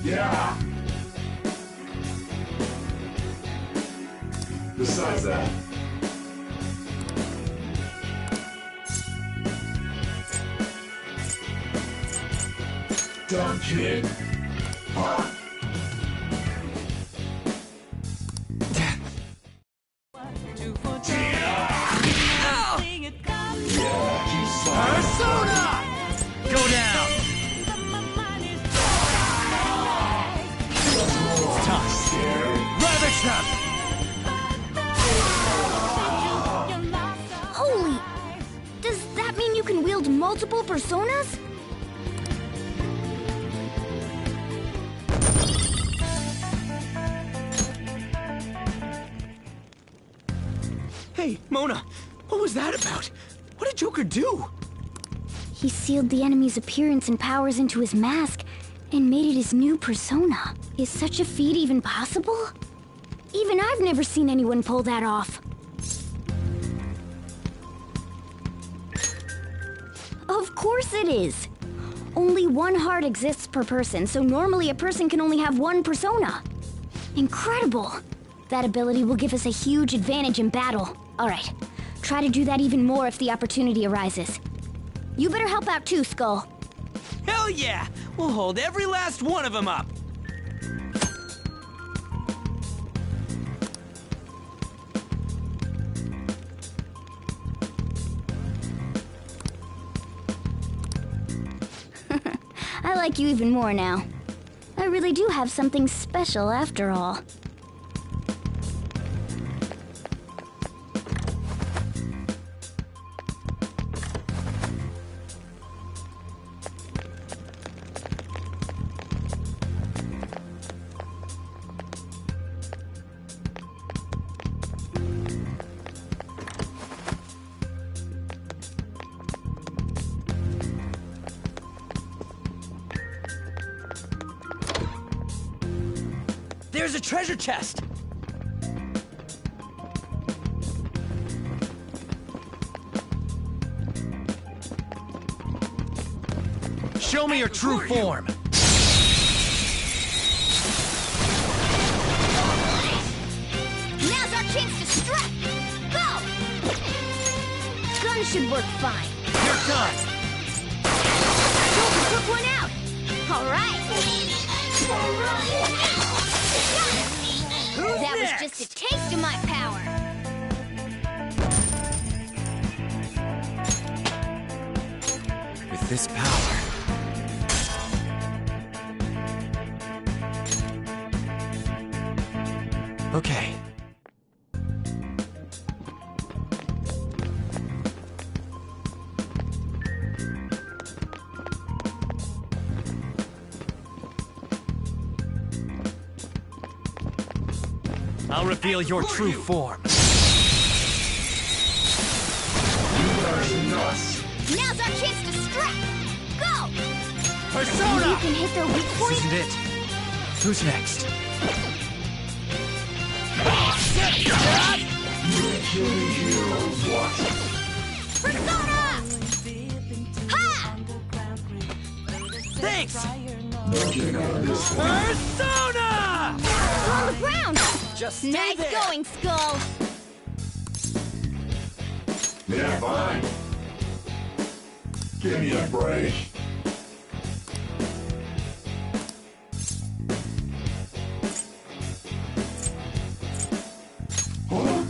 Yeah. Besides that. Dumb kid. Huh? Persona! Go down! It's time. Ravage them! Holy! Does that mean you can wield multiple personas? Hey, Mona, what was that about? What did Joker do? He sealed the enemy's appearance and powers into his mask and made it his new persona. Is such a feat even possible? Even I've never seen anyone pull that off. Of course it is. Only one heart exists per person, so normally a person can only have one persona. Incredible! That ability will give us a huge advantage in battle. All right, try to do that even more if the opportunity arises. You better help out too, Skull. Hell yeah! We'll hold every last one of them up! I like you even more now. I really do have something special after all. There's a treasure chest! Show me your true form! Now's our chance to strike! Go! Gun should work fine. You're done! Joker took one out! Alright! That was just a taste of my power! With this power... Okay. I'll reveal your true form. Now's our chance to strike! Go! Persona! You can hit their weak This point? isn't it. Who's next? Persona! Ha! Thanks! Persona! You're on the ground! Just stay Nice there. going, Skull! Yeah, fine. Give me a break. Huh?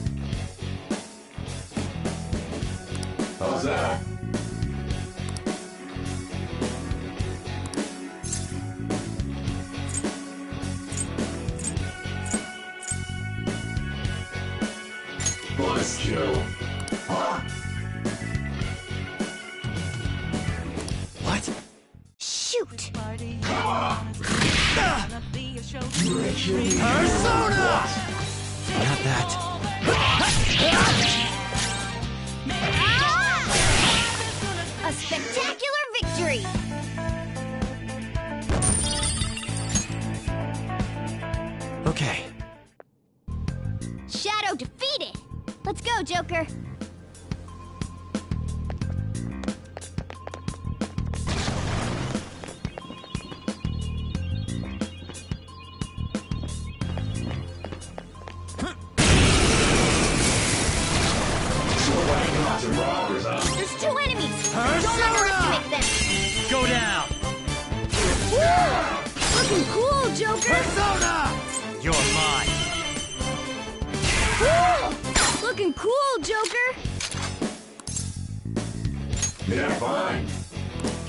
How's that? missed you. What? Shoot! Persona! Not that. A spectacular victory! Okay. Shadow defeated! Let's go, Joker! There's two enemies! Don't underestimate them! Go down! Woo! Looking cool, Joker! Persona! You're mine. Woo! Looking cool, Joker! Yeah, fine.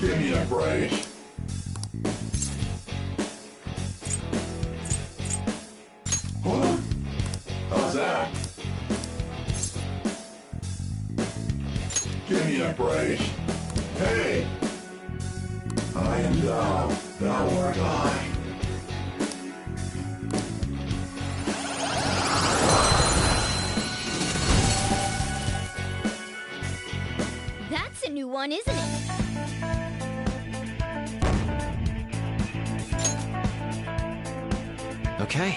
Give me a break. Huh? How's that? Give me a break. Hey! I am thou, thou art I. That's a new one, isn't it? Okay.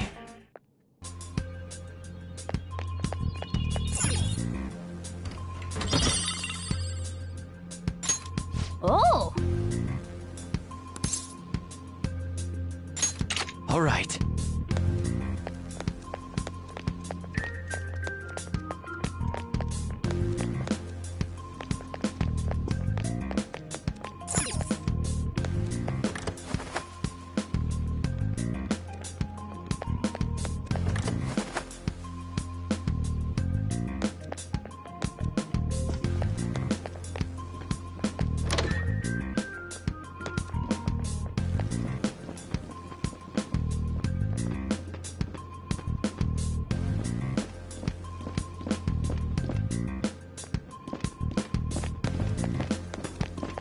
Oh! All right.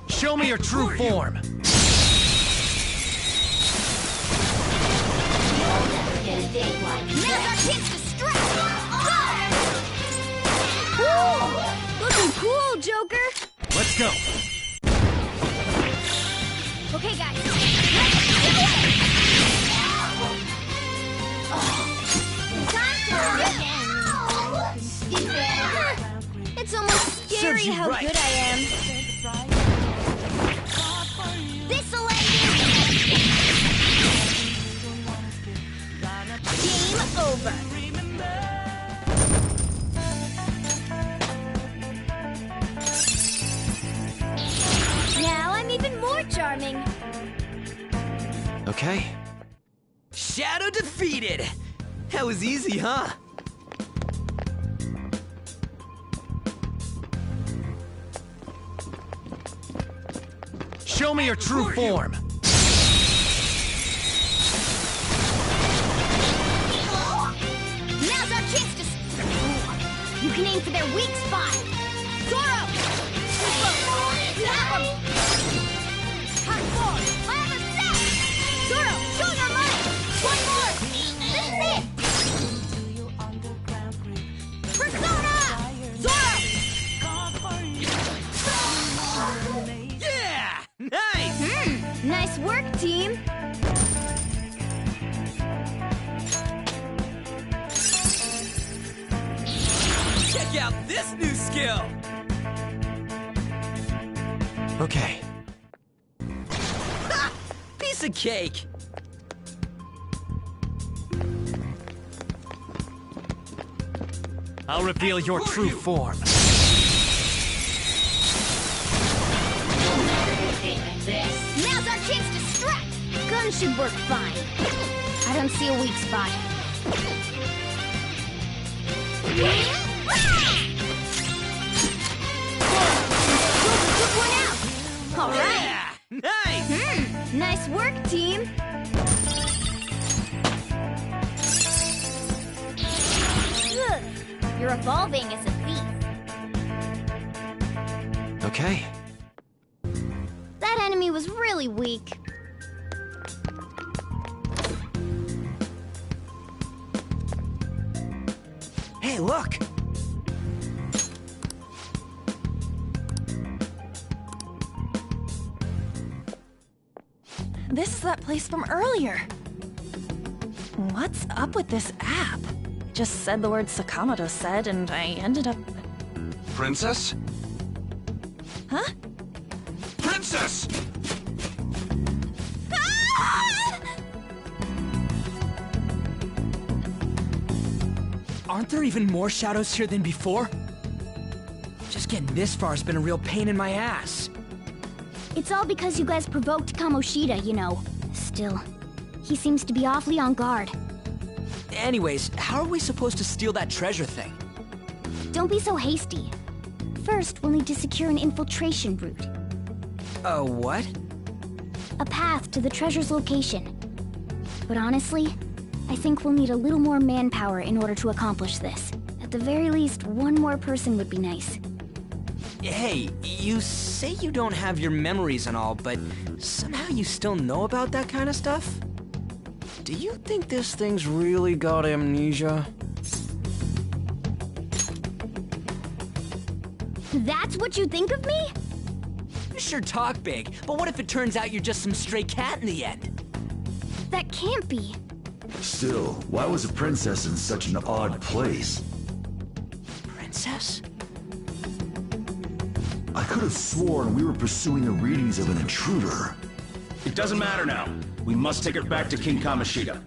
Show me your true form. Now's our chance to strike! Woo! Looking cool, Joker! Let's go. Okay, guys. It's almost scary how good I am. This'll end it! Game over. Now I'm even more charming. Okay. Shadow defeated! That was easy, huh? Show me your true form. Now's our chance to... You can aim for their weak spot. Zoro! You have him! Hard forward! I have a set! Zoro, show your might! One more! This is it! Persona! Zoro! Yeah! Nice! Nice work, team! Check out this new skill! Okay. Ha! Piece of cake! I'll reveal your true form. Now's our chance to strike! Guns should work fine. I don't see a weak spot. Took one out! All right! Yeah! Nice! Nice work, team! Ugh, you're evolving as a Okay. That enemy was really weak. Hey, look! This is that place from earlier. What's up with this app? Just said the word Sakamoto said, and I ended up... Princess? Huh? Princess! Aren't there even more shadows here than before? Just getting this far has been a real pain in my ass. It's all because you guys provoked Kamoshida, you know. Still, he seems to be awfully on guard. Anyways, how are we supposed to steal that treasure thing? Don't be so hasty. First, we'll need to secure an infiltration route. A what? A path to the treasure's location. But honestly, I think we'll need a little more manpower in order to accomplish this. At the very least, one more person would be nice. Hey, you say you don't have your memories and all, but somehow you still know about that kind of stuff? Do you think this thing's really got amnesia? That's what you think of me? You sure talk big, but what if it turns out you're just some stray cat in the end? That can't be. Still, why was a princess in such an odd place? Princess? I could have sworn we were pursuing the readings of an intruder. It doesn't matter now. We must take her back to King Kamoshida.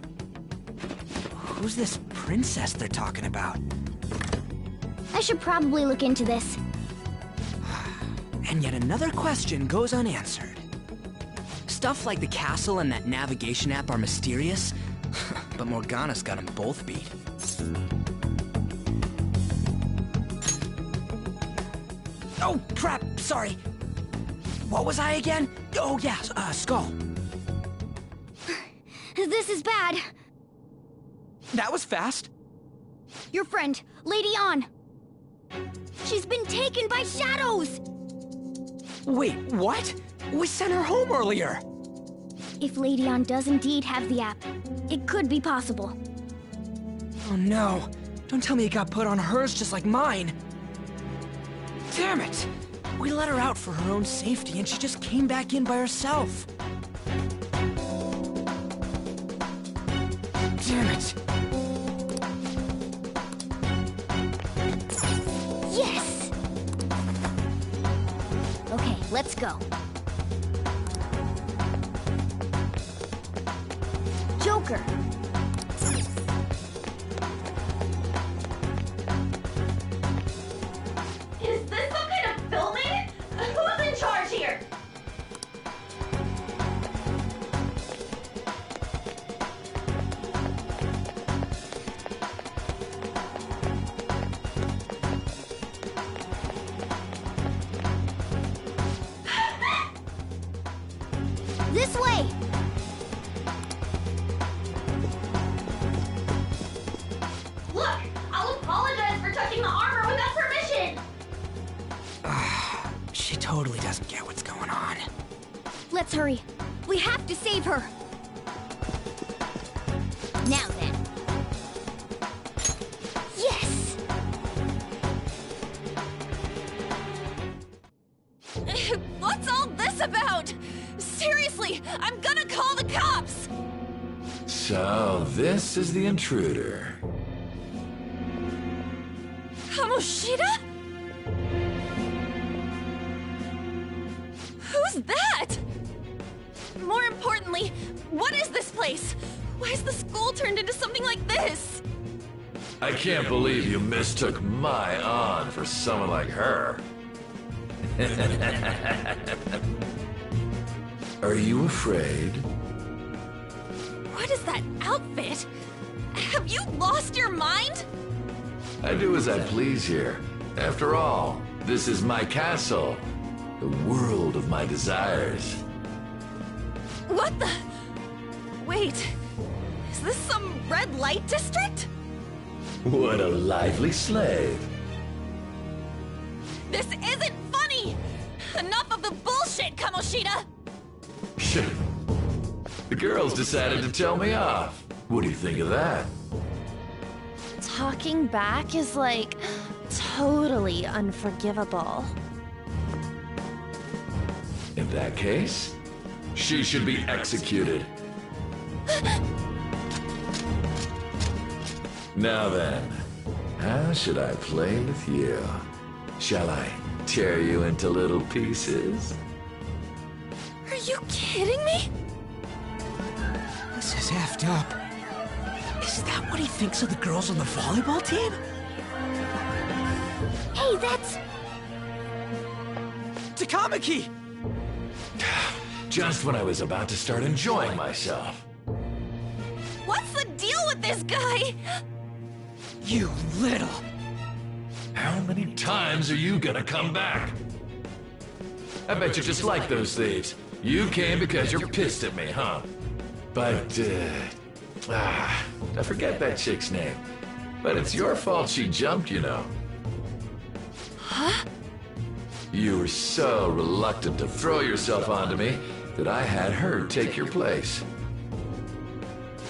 Who's this princess they're talking about? I should probably look into this. And yet another question goes unanswered. Stuff like the castle and that navigation app are mysterious, but Morgana's got them both beat. Oh, crap, sorry. What was I again? Oh, yeah, Skull. This is bad. That was fast. Your friend, Lady Ann. She's been taken by shadows! Wait, what? We sent her home earlier. If Lady Ann does indeed have the app, it could be possible. Oh no, don't tell me it got put on hers just like mine. Damn it! We let her out for her own safety and she just came back in by herself. Damn it! Yes! Okay, let's go. Joker! Is this some kind of filming? Who's in charge here? This way! Look! I'll apologize for touching the armor without permission! She totally doesn't get what's going on. Let's hurry. We have to save her. Now then. Yes! What's all this about? Seriously, I'm gonna call the cops! So, this is the intruder. Kamoshida? Who's that? More importantly, what is this place? Why is the school turned into something like this? I can't believe you mistook my Ann for someone like her. Are you afraid? What is that outfit? Have you lost your mind? I do as I please here. After all, this is my castle. The world of my desires. What the? Wait, is this some red light district? What a lively slave. This isn't funny! Enough of the bullshit, Kamoshida! Shit. The girls decided to tell me off. What do you think of that? Talking back is like totally unforgivable. In that case, she should be executed. Now then, how should I play with you? Shall I tear you into little pieces? Are you kidding me? This is effed up. Is that what he thinks of the girls on the volleyball team? Hey, that's... Takamaki! Just when I was about to start enjoying myself. What's the deal with this guy? You little... How many times are you gonna come back? I bet you just like those thieves. You came because you're pissed at me, huh? But, I forget that chick's name. But it's your fault she jumped, you know. Huh? You were so reluctant to throw yourself onto me that I had her take your place.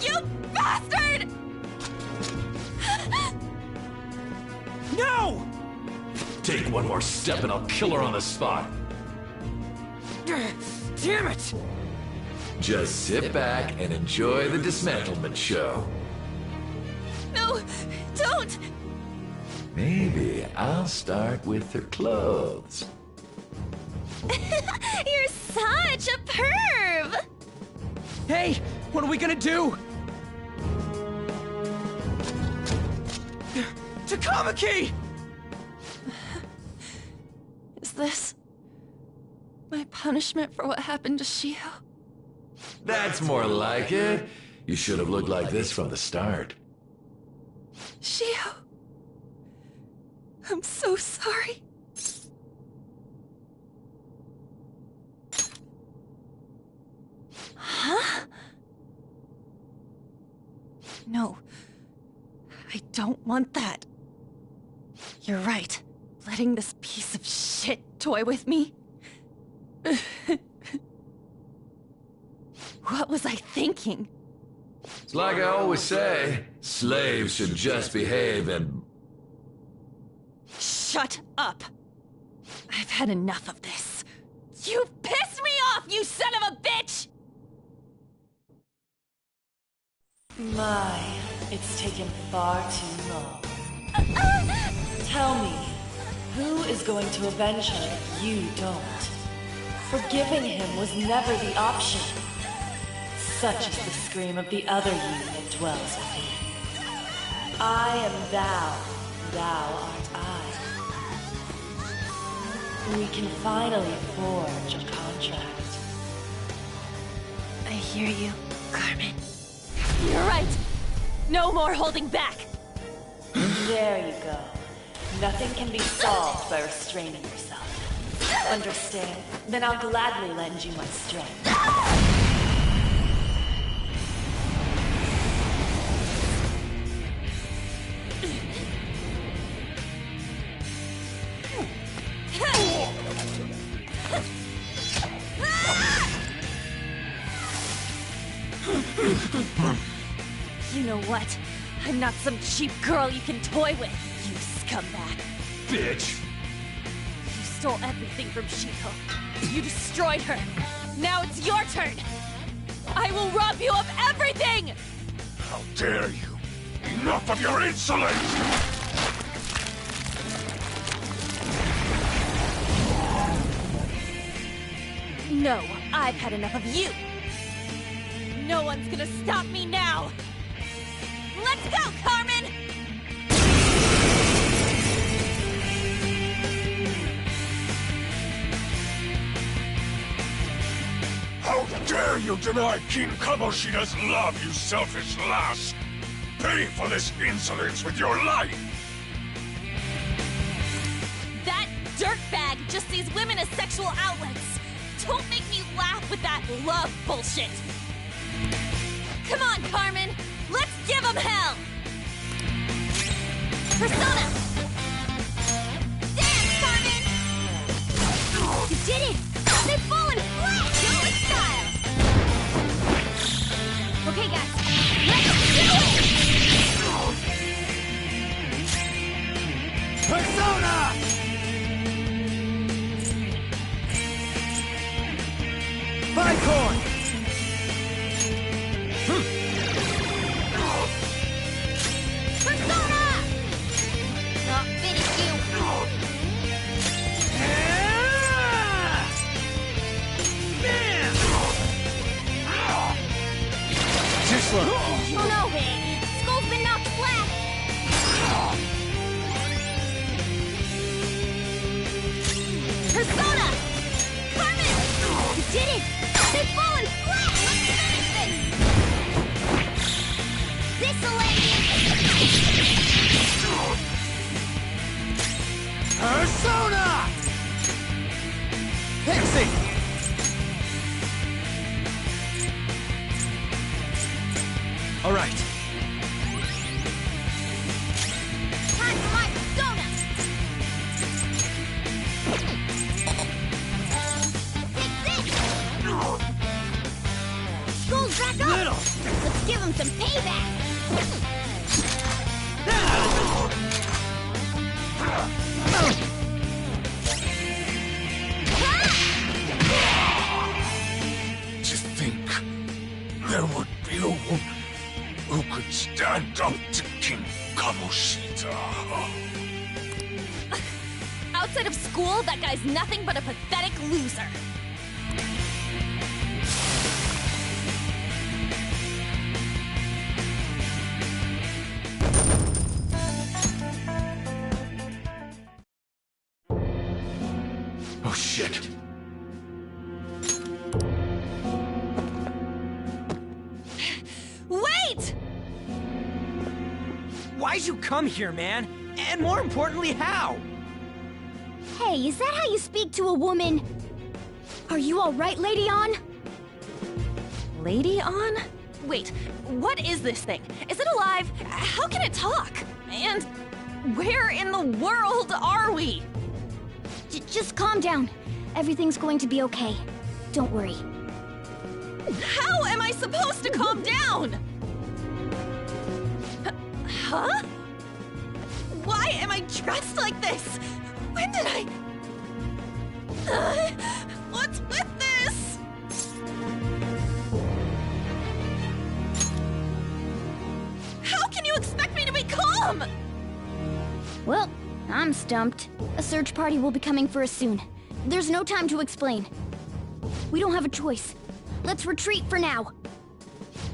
You bastard! No! Take one more step and I'll kill her on the spot. Damn it! Just sit back and enjoy the dismantlement show. No, don't! Maybe I'll start with her clothes. You're such a perv! Hey, what are we gonna do? Takamaki! Is this my punishment for what happened to Shiho? That's more like it. You should have looked like this from the start. Shiho, I'm so sorry. Huh? No, I don't want that. You're right. Letting this piece of shit toy with me. What was I thinking? It's like I always say, slaves should just behave and... Shut up! I've had enough of this. You pissed me off, you son of a bitch! My, it's taken far too long. Tell me, who is going to avenge her if you don't? Forgiving him was never the option. Such is the scream of the other you that dwells within. I am thou, thou art I. We can finally forge a contract. I hear you, Carmen. You're right! No more holding back! There you go. Nothing can be solved by restraining yourself. Understand? Then I'll gladly lend you my strength. You know what? I'm not some cheap girl you can toy with, you scumbag. Bitch! You stole everything from Shiho. You destroyed her. Now it's your turn. I will rob you of everything! How dare you! Enough of your insolence! No, I've had enough of you. No one's gonna stop me now. Let's go, Carmen! How dare you deny King Kamoshida's love, you selfish lass! Pay for this insolence with your life! That dirtbag just sees women as sexual outlets. Don't make me laugh with that love bullshit. Come on, Carmen! Let's give him hell! Persona! Dance, Carmen! You did want some payback! To think there would be a woman who could stand up to King Kamoshida. Outside of school, that guy's nothing but a pathetic loser. Oh, shit. Wait! Why'd you come here, man? And more importantly, how? Hey, is that how you speak to a woman? Are you alright, Lady On? Lady On? Wait, what is this thing? Is it alive? How can it talk? And where in the world are we? Just calm down. Everything's going to be okay. Don't worry. How am I supposed to calm down? Huh? Why am I dressed like this? When did I... what's with this? How can you expect me to be calm? Well, I'm stumped. A search party will be coming for us soon. There's no time to explain. We don't have a choice. Let's retreat for now.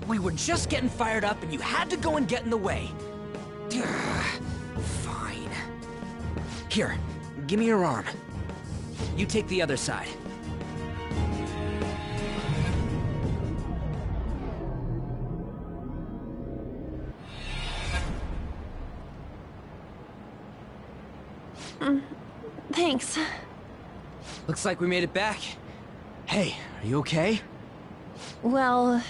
We were just getting fired up and you had to go and get in the way. Fine. Here, give me your arm. You take the other side. Thanks. Looks like we made it back. Hey, are you okay? Well,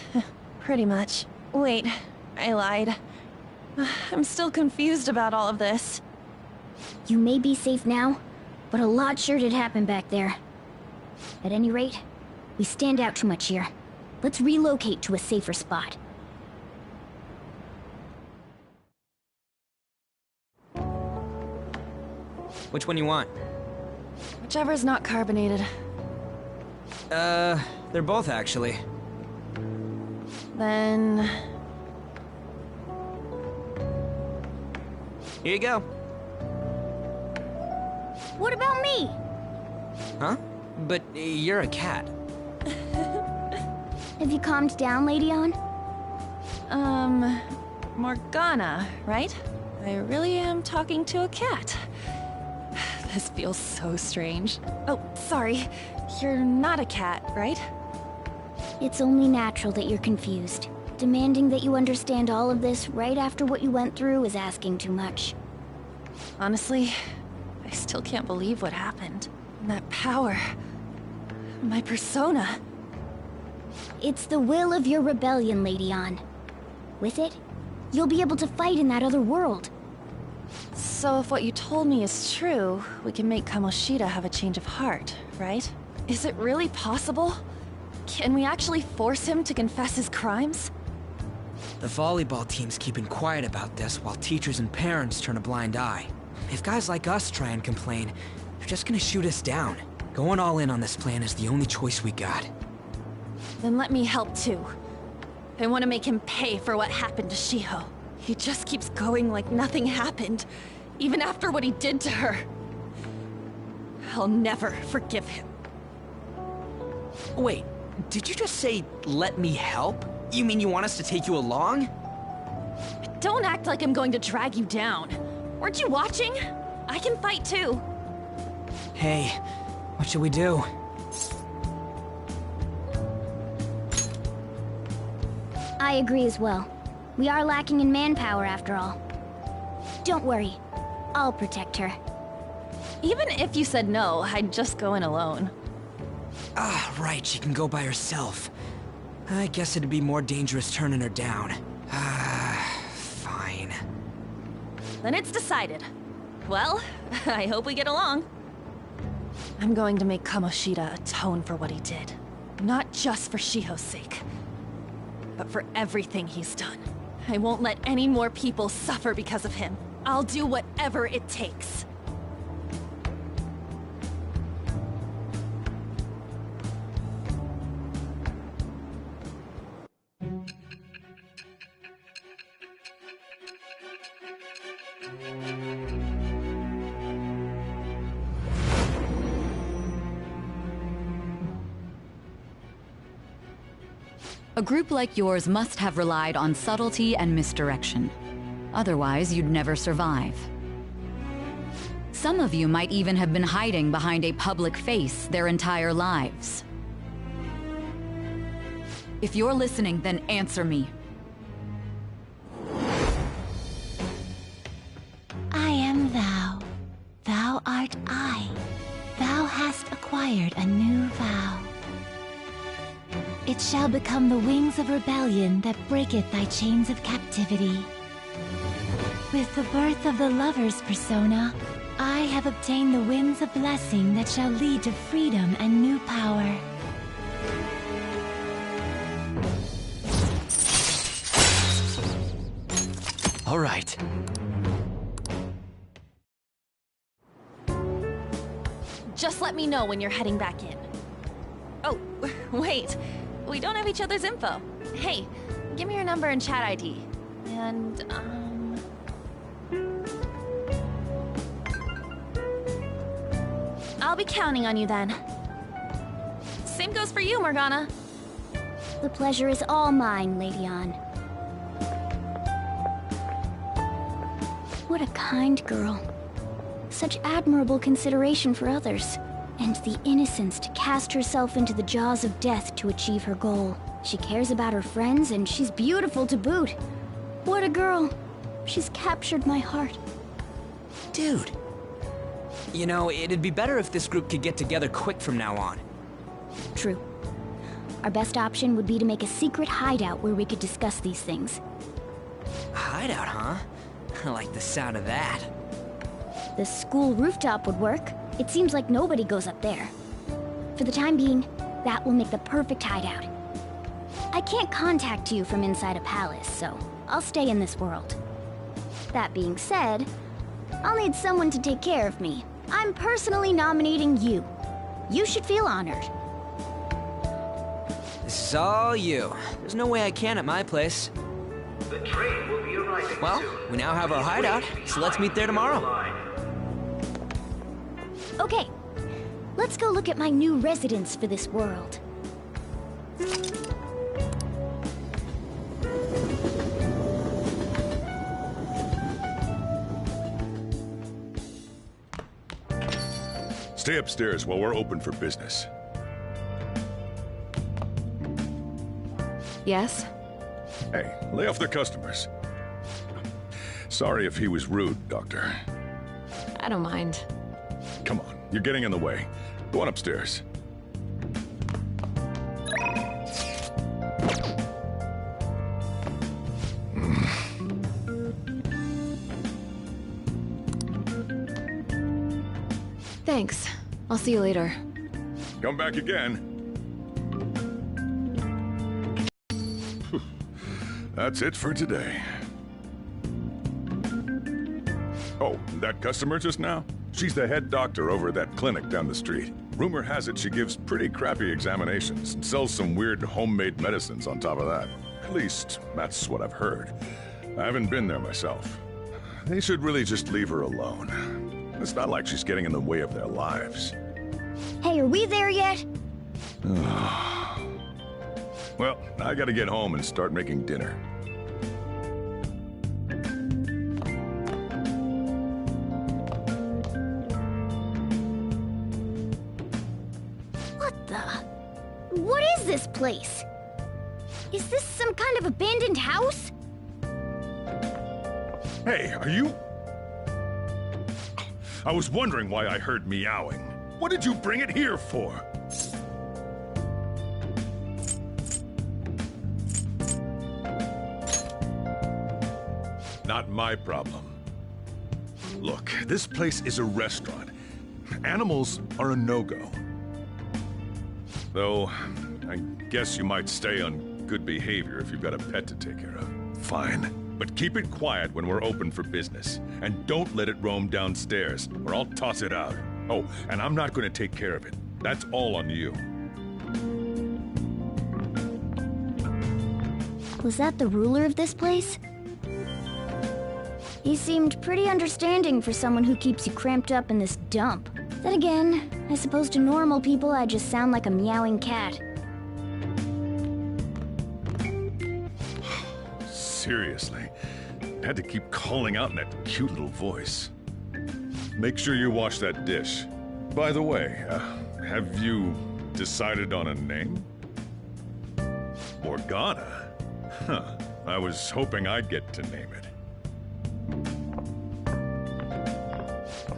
pretty much. Wait, I lied. I'm still confused about all of this. You may be safe now, but a lot sure did happen back there. At any rate, we stand out too much here. Let's relocate to a safer spot. Which one you want? Whichever's not carbonated. They're both actually. Then... Here you go. What about me? Huh? But you're a cat. Have you calmed down, Lady On? Morgana, right? I really am talking to a cat. This feels so strange. Oh, sorry. You're not a cat, right? It's only natural that you're confused. Demanding that you understand all of this right after what you went through is asking too much. Honestly, I still can't believe what happened. That power... my persona... It's the will of your rebellion, Lady On. With it, you'll be able to fight in that other world. So if what you told me is true, we can make Kamoshida have a change of heart, right? Is it really possible? Can we actually force him to confess his crimes? The volleyball team's keeping quiet about this while teachers and parents turn a blind eye. If guys like us try and complain, they're just gonna shoot us down. Going all in on this plan is the only choice we got. Then let me help too. I want to make him pay for what happened to Shiho. He just keeps going like nothing happened, even after what he did to her. I'll never forgive him. Wait, did you just say, let me help? You mean you want us to take you along? Don't act like I'm going to drag you down. Weren't you watching? I can fight too. Hey, what should we do? I agree as well. We are lacking in manpower after all. Don't worry. I'll protect her. Even if you said no, I'd just go in alone. Ah, right, she can go by herself. I guess it'd be more dangerous turning her down. Ah, fine. Then it's decided. Well, I hope we get along. I'm going to make Kamoshida atone for what he did. Not just for Shiho's sake. but for everything he's done. I won't let any more people suffer because of him. I'll do whatever it takes. A group like yours must have relied on subtlety and misdirection. Otherwise, you'd never survive. Some of you might even have been hiding behind a public face their entire lives. If you're listening, then answer me. I am thou. Thou art I. Thou hast acquired a new vow. It shall become the wings of rebellion that breaketh thy chains of captivity. With the birth of the lover's persona, I have obtained the winds of blessing that shall lead to freedom and new power. All right. Just let me know when you're heading back in. Oh, wait. We don't have each other's info. Hey, give me your number and chat ID. And, I'll be counting on you then. Same goes for you, Morgana. The pleasure is all mine, Lady Ann. What a kind girl. Such admirable consideration for others. And the innocence to cast herself into the jaws of death to achieve her goal. She cares about her friends, and she's beautiful to boot. What a girl. She's captured my heart. Dude. You know, it'd be better if this group could get together quick from now on. True. Our best option would be to make a secret hideout where we could discuss these things. A hideout, huh? I like the sound of that. The school rooftop would work. It seems like nobody goes up there. For the time being, that will make the perfect hideout. I can't contact you from inside a palace, so I'll stay in this world. That being said, I'll need someone to take care of me. I'm personally nominating you. You should feel honored. This is all you. There's no way I can at my place. The train will be arriving Well, soon. we now have our hideout, so let's meet there tomorrow. Okay, let's go look at my new residence for this world. Stay upstairs while we're open for business. Yes? Hey, lay off the customers. Sorry if he was rude, Doctor. I don't mind. Come on, you're getting in the way. Go on upstairs. Thanks. I'll see you later. Come back again. That's it for today. Oh, that customer just now? She's the head doctor over at that clinic down the street. Rumor has it she gives pretty crappy examinations and sells some weird homemade medicines on top of that. At least, that's what I've heard. I haven't been there myself. They should really just leave her alone. It's not like she's getting in the way of their lives. Hey, are we there yet? Well, I gotta get home and start making dinner. What the? What is this place? Is this some kind of abandoned house? Hey, are you... I was wondering why I heard meowing. What did you bring it here for? Not my problem. Look, this place is a restaurant. Animals are a no-go. Though, I guess you might stay on good behavior if you've got a pet to take care of. Fine. But keep it quiet when we're open for business. And don't let it roam downstairs, or I'll toss it out. Oh, and I'm not going to take care of it. That's all on you. Was that the ruler of this place? He seemed pretty understanding for someone who keeps you cramped up in this dump. Then again, I suppose to normal people I just sound like a meowing cat. Seriously, had to keep calling out in that cute little voice. Make sure you wash that dish. By the way, have you decided on a name? Morgana? Huh. I was hoping I'd get to name it.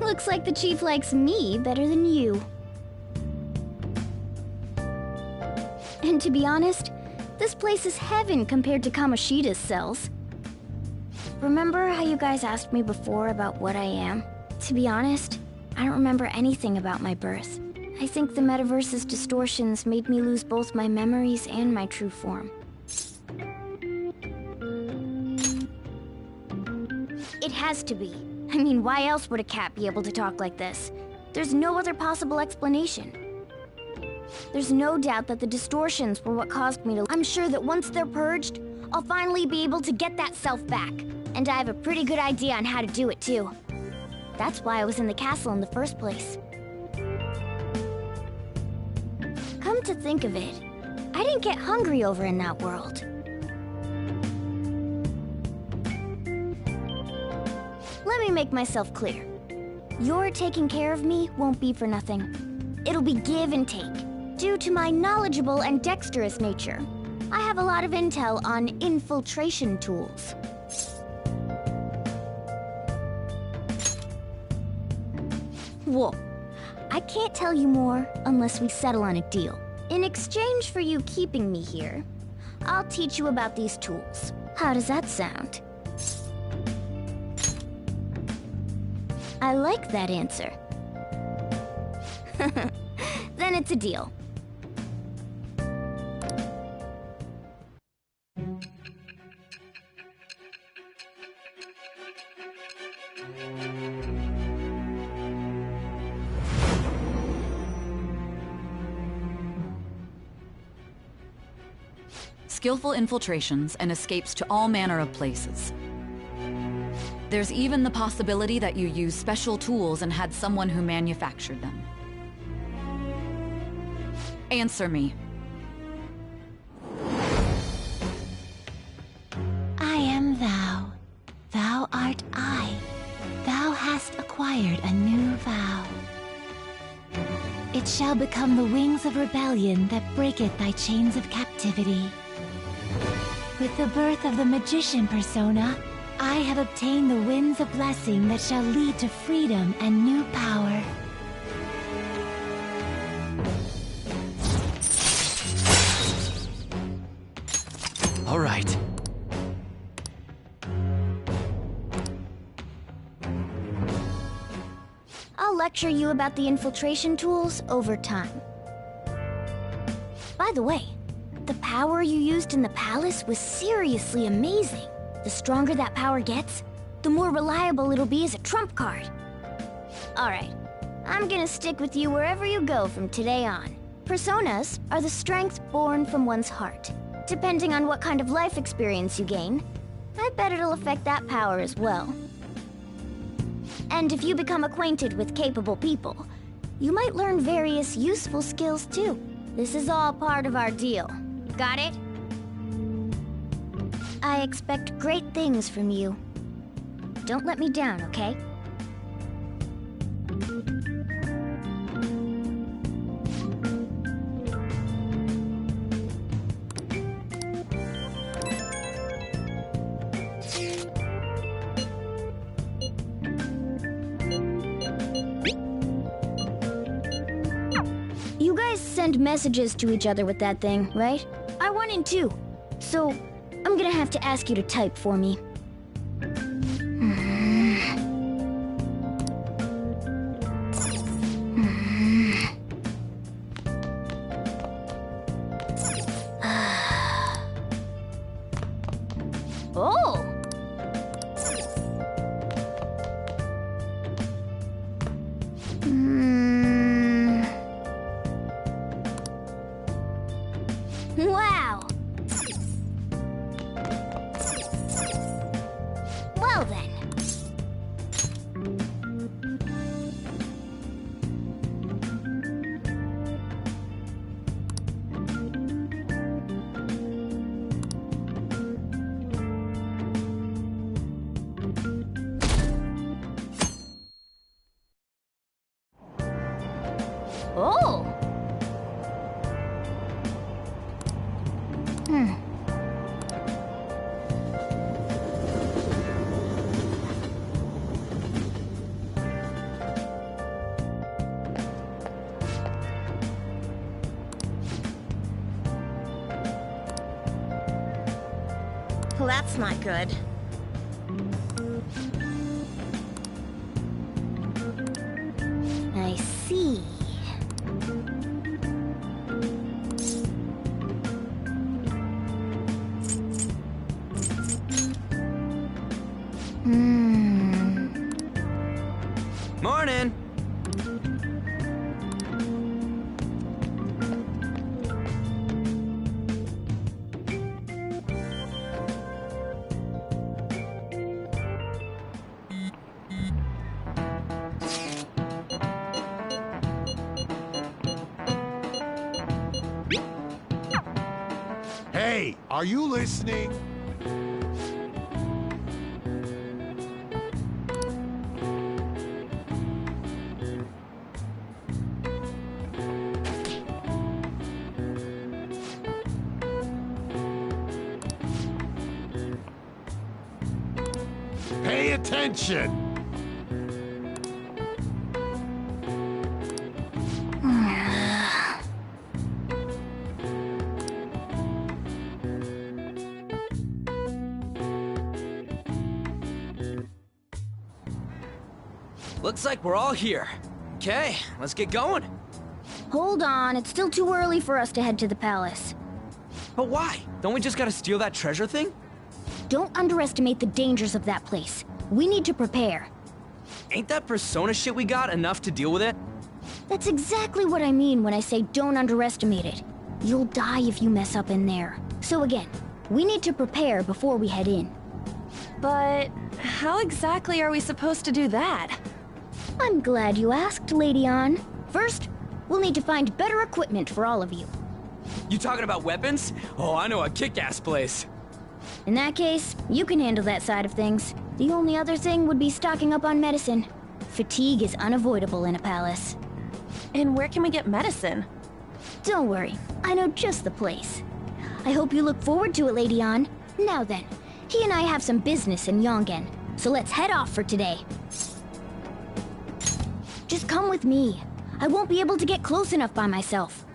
Looks like the chief likes me better than you. And to be honest, this place is heaven compared to Kamoshida's cells. Remember how you guys asked me before about what I am? To be honest, I don't remember anything about my birth. I think the metaverse's distortions made me lose both my memories and my true form. It has to be. I mean, why else would a cat be able to talk like this? There's no other possible explanation. There's no doubt that the distortions were what caused me to... I'm sure that once they're purged, I'll finally be able to get that self back. And I have a pretty good idea on how to do it, too. That's why I was in the castle in the first place. Come to think of it, I didn't get hungry over in that world. Let me make myself clear. Your taking care of me won't be for nothing. It'll be give and take. Due to my knowledgeable and dexterous nature, I have a lot of intel on infiltration tools. Whoa. I can't tell you more unless we settle on a deal. In exchange for you keeping me here, I'll teach you about these tools. How does that sound? I like that answer. Then it's a deal. Skillful infiltrations and escapes to all manner of places. There's even the possibility that you used special tools and had someone who manufactured them. Answer me. I am thou. Thou art I. Thou hast acquired a new vow. It shall become the wings of rebellion that breaketh thy chains of captivity. With the birth of the magician persona, I have obtained the winds of blessing that shall lead to freedom and new power. All right. I'll lecture you about the infiltration tools over time. By the way, the power you used in the palace was seriously amazing. The stronger that power gets, the more reliable it'll be as a trump card. Alright, I'm gonna stick with you wherever you go from today on. Personas are the strength born from one's heart. Depending on what kind of life experience you gain, I bet it'll affect that power as well. And if you become acquainted with capable people, you might learn various useful skills too. This is all part of our deal. Got it? I expect great things from you. Don't let me down, okay? You guys send messages to each other with that thing, right? I want in too. So, I'm gonna have to ask you to type for me. that's not good. I see. Morning! Hey, are you listening? Pay attention! Looks like we're all here. Okay, let's get going. Hold on, it's still too early for us to head to the palace. But why? Don't we just gotta steal that treasure thing? Don't underestimate the dangers of that place. We need to prepare. Ain't that persona shit we got enough to deal with it? That's exactly what I mean when I say don't underestimate it. You'll die if you mess up in there. So again, we need to prepare before we head in. But how exactly are we supposed to do that? I'm glad you asked, Lady Ann. First, we'll need to find better equipment for all of you. You talking about weapons? Oh, I know a kick-ass place. In that case, you can handle that side of things. The only other thing would be stocking up on medicine. Fatigue is unavoidable in a palace. And where can we get medicine? Don't worry, I know just the place. I hope you look forward to it, Lady Ann. Now then, he and I have some business in Yongen, so let's head off for today. Just come with me. I won't be able to get close enough by myself.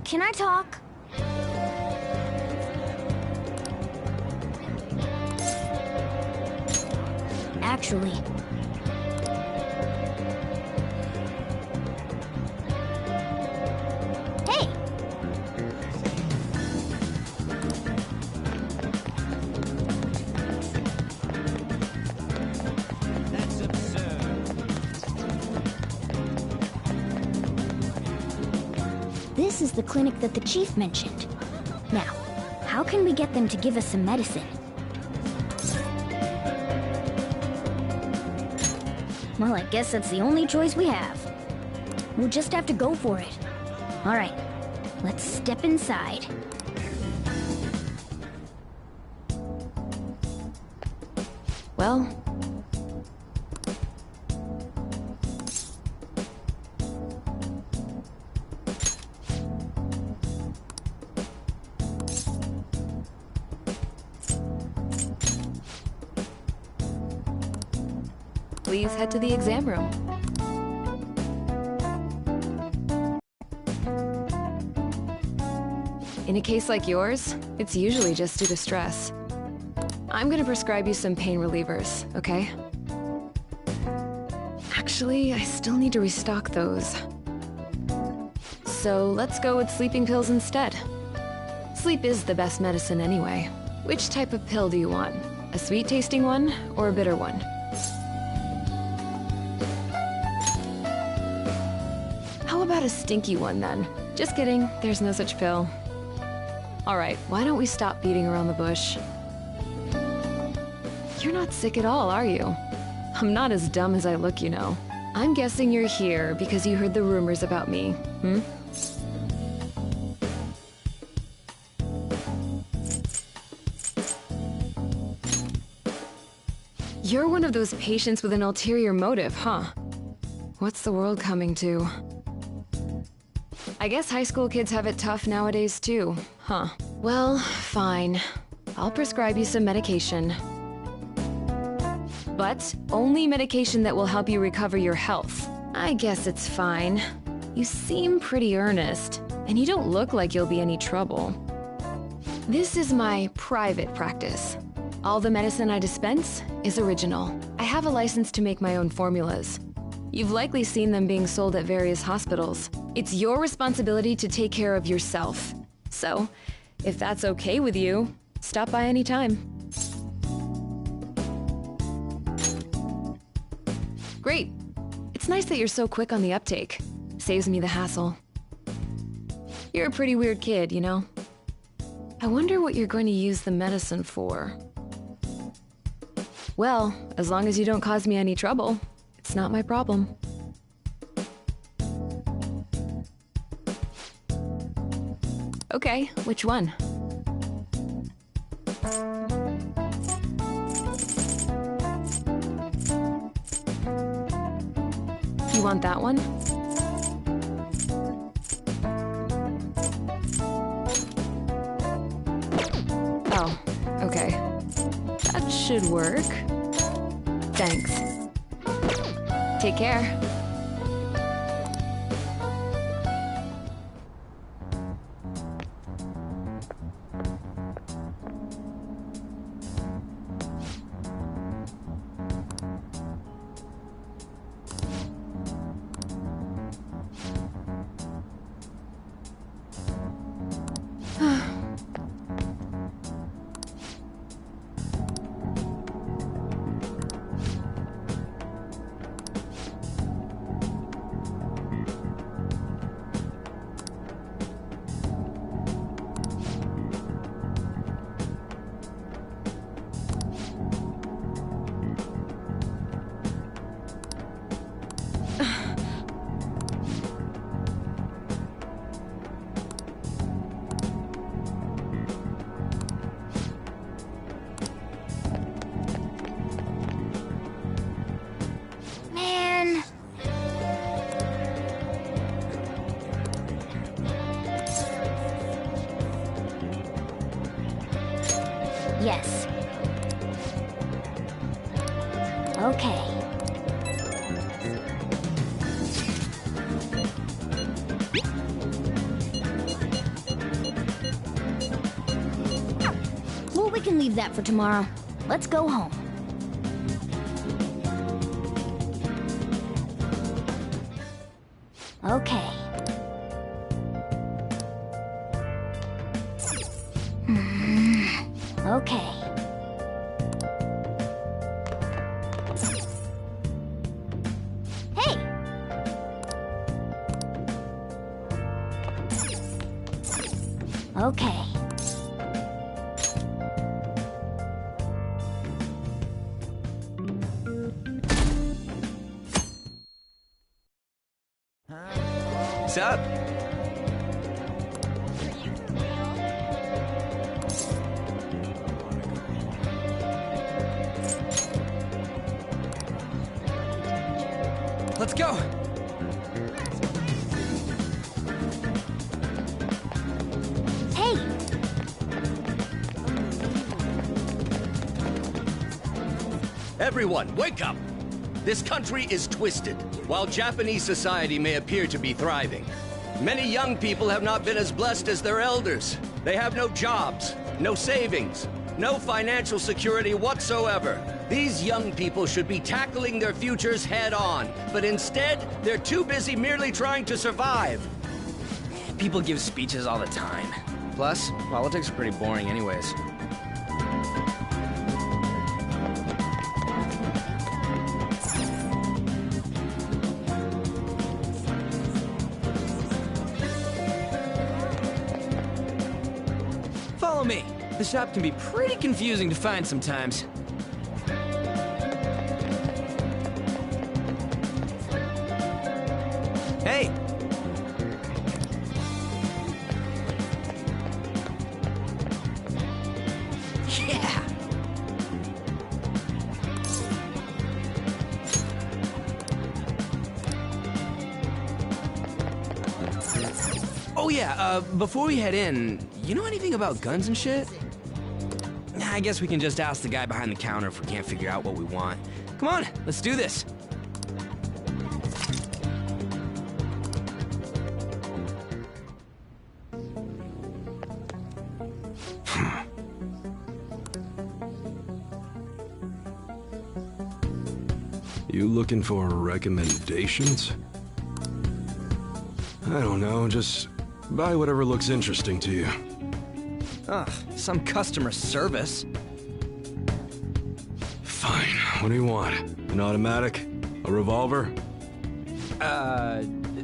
Can I talk? Actually... Hey! That's absurd. This is the clinic that the chief mentioned. Now, how can we get them to give us some medicine? Well, I guess that's the only choice we have. We'll just have to go for it. All right, let's step inside. Well... Please head to the exam room. In a case like yours, it's usually just due to stress. I'm gonna prescribe you some pain relievers, okay? Actually, I still need to restock those. So let's go with sleeping pills instead. Sleep is the best medicine anyway. Which type of pill do you want? A sweet-tasting one or a bitter one? How about a stinky one then? Just kidding, there's no such pill. Alright, why don't we stop beating around the bush? You're not sick at all, are you? I'm not as dumb as I look, you know. I'm guessing you're here because you heard the rumors about me, hmm? You're one of those patients with an ulterior motive, huh? What's the world coming to? I guess high school kids have it tough nowadays too, huh? Well, fine. I'll prescribe you some medication. But only medication that will help you recover your health. I guess it's fine. You seem pretty earnest, and you don't look like you'll be any trouble. This is my private practice. All the medicine I dispense is original. I have a license to make my own formulas. You've likely seen them being sold at various hospitals. It's your responsibility to take care of yourself. So, if that's okay with you, stop by anytime. Great. It's nice that you're so quick on the uptake. Saves me the hassle. You're a pretty weird kid, you know? I wonder what you're going to use the medicine for. Well, as long as you don't cause me any trouble, it's not my problem. Okay, which one? You want that one? Oh, okay. That should work. Thanks. Take care. Yes. Okay. Well, we can leave that for tomorrow. Let's go home. Okay. Okay. Hey! Okay. What's up? Let's go! Hey! Everyone, wake up! This country is twisted. While Japanese society may appear to be thriving, many young people have not been as blessed as their elders. They have no jobs, no savings, no financial security whatsoever. These young people should be tackling their futures head-on, but instead, they're too busy merely trying to survive. People give speeches all the time. Plus, politics are pretty boring anyways. Follow me. The shop can be pretty confusing to find sometimes. Hey! Yeah! Oh yeah, before we head in, you know anything about guns and shit? I guess we can just ask the guy behind the counter if we can't figure out what we want. Come on, let's do this. You looking for recommendations? I don't know, just buy whatever looks interesting to you. Ugh, some customer service. Fine, what do you want? An automatic? A revolver?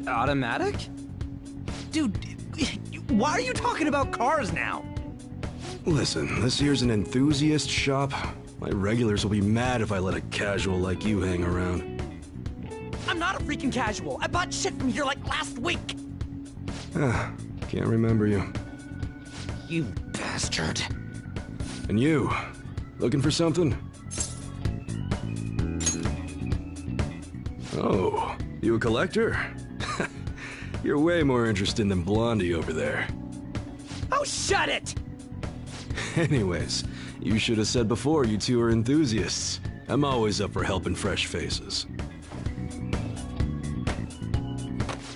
Automatic? Dude, why are you talking about cars now? Listen, this here's an enthusiast shop. My regulars will be mad if I let a casual like you hang around. I'm not a freaking casual. I bought shit from here like last week. Can't remember you. You bastard. And you, looking for something? Oh, you a collector? You're way more interesting than Blondie over there. Oh, shut it! Anyways, you should have said before you two are enthusiasts. I'm always up for helping fresh faces.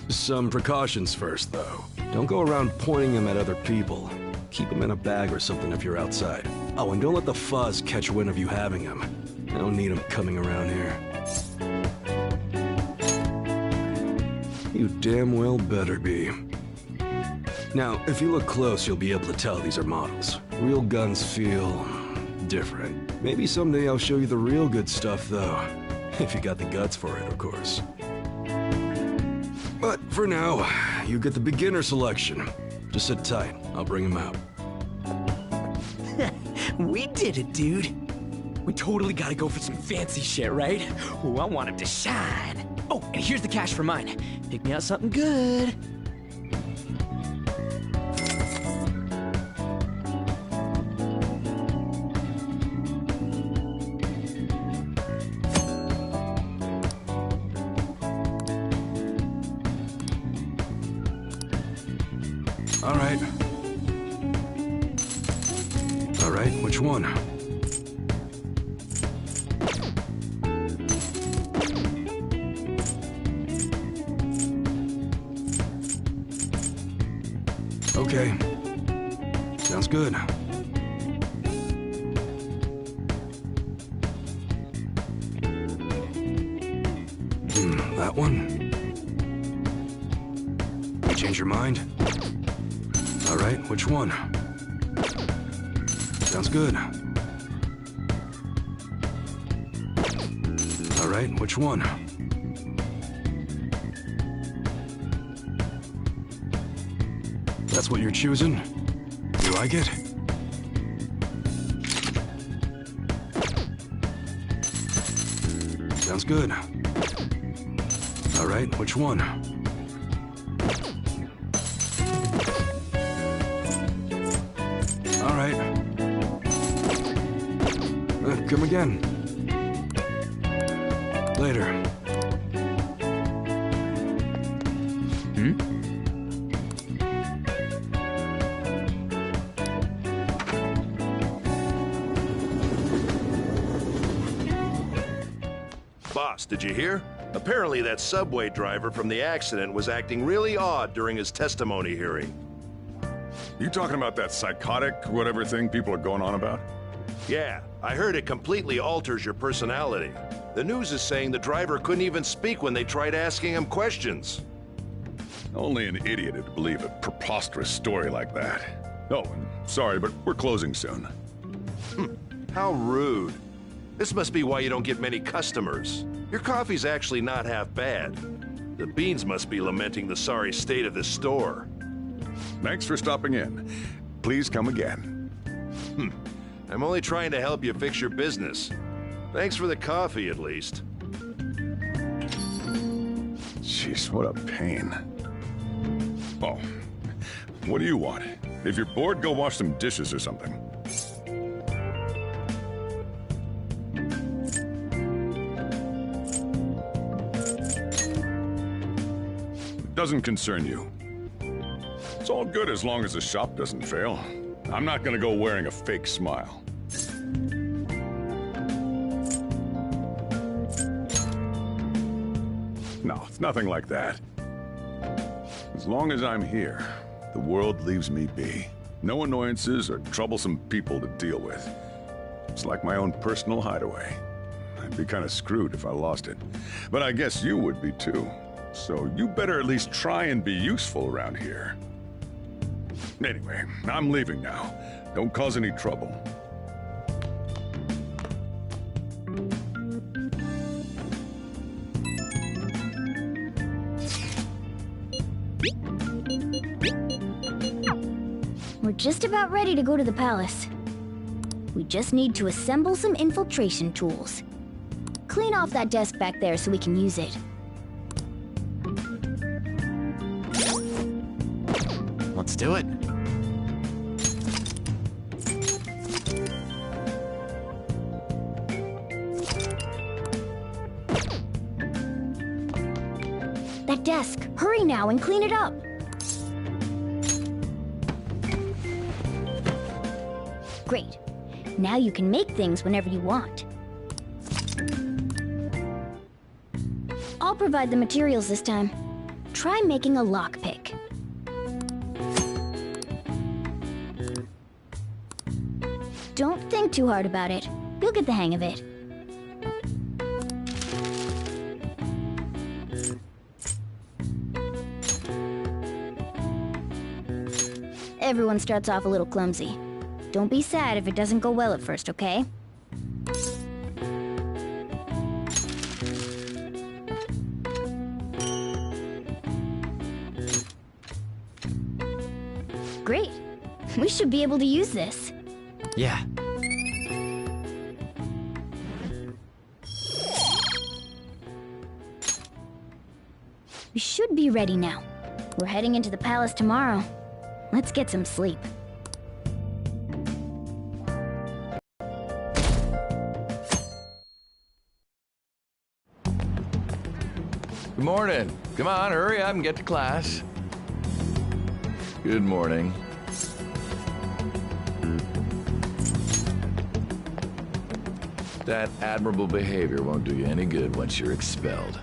Some precautions first, though. Don't go around pointing them at other people. Keep them in a bag or something if you're outside. Oh, and don't let the fuzz catch wind of you having them. I don't need them coming around here. You damn well better be. Now, if you look close, you'll be able to tell these are models. Real guns feel different. Maybe someday I'll show you the real good stuff, though. If you got the guts for it, of course. But for now, you get the beginner selection. Just sit tight. I'll bring him out. We did it, dude. We totally gotta go for some fancy shit, right? Ooh, I want him to shine. Oh, and here's the cash for mine. Pick me out something good. All right, which one? Okay. Sounds good. That one? You change your mind? All right, which one? Sounds good. All right, which one? That's what you're choosing? You like it? Sounds good. All right, which one? All right. Come again. Later. Boss, did you hear? Apparently that subway driver from the accident was acting really odd during his testimony hearing. You talking about that psychotic whatever thing people are going on about? Yeah, I heard it completely alters your personality. The news is saying the driver couldn't even speak when they tried asking him questions. Only an idiot would believe a preposterous story like that. Oh, and sorry, but we're closing soon. How rude. This must be why you don't get many customers. Your coffee's actually not half bad. The beans must be lamenting the sorry state of this store. Thanks for stopping in. Please come again. I'm only trying to help you fix your business. Thanks for the coffee, at least. Jeez, what a pain. Oh, what do you want? If you're bored, go wash some dishes or something. It doesn't concern you. It's all good as long as the shop doesn't fail. I'm not gonna go wearing a fake smile. No, it's nothing like that. As long as I'm here, the world leaves me be. No annoyances or troublesome people to deal with. It's like my own personal hideaway. I'd be kind of screwed if I lost it. But I guess you would be too. So you better at least try and be useful around here. Anyway, I'm leaving now. Don't cause any trouble. We're just about ready to go to the palace. We just need to assemble some infiltration tools. Clean off that desk back there so we can use it. Let's do it. That desk! Hurry now and clean it up! Great. Now you can make things whenever you want. I'll provide the materials this time. Try making a lockpick. Don't think too hard about it. You'll get the hang of it. Everyone starts off a little clumsy. Don't be sad if it doesn't go well at first, okay? Great. We should be able to use this. Yeah. We should be ready now. We're heading into the palace tomorrow. Let's get some sleep. Good morning. Come on, hurry up and get to class. Good morning. That admirable behavior won't do you any good once you're expelled.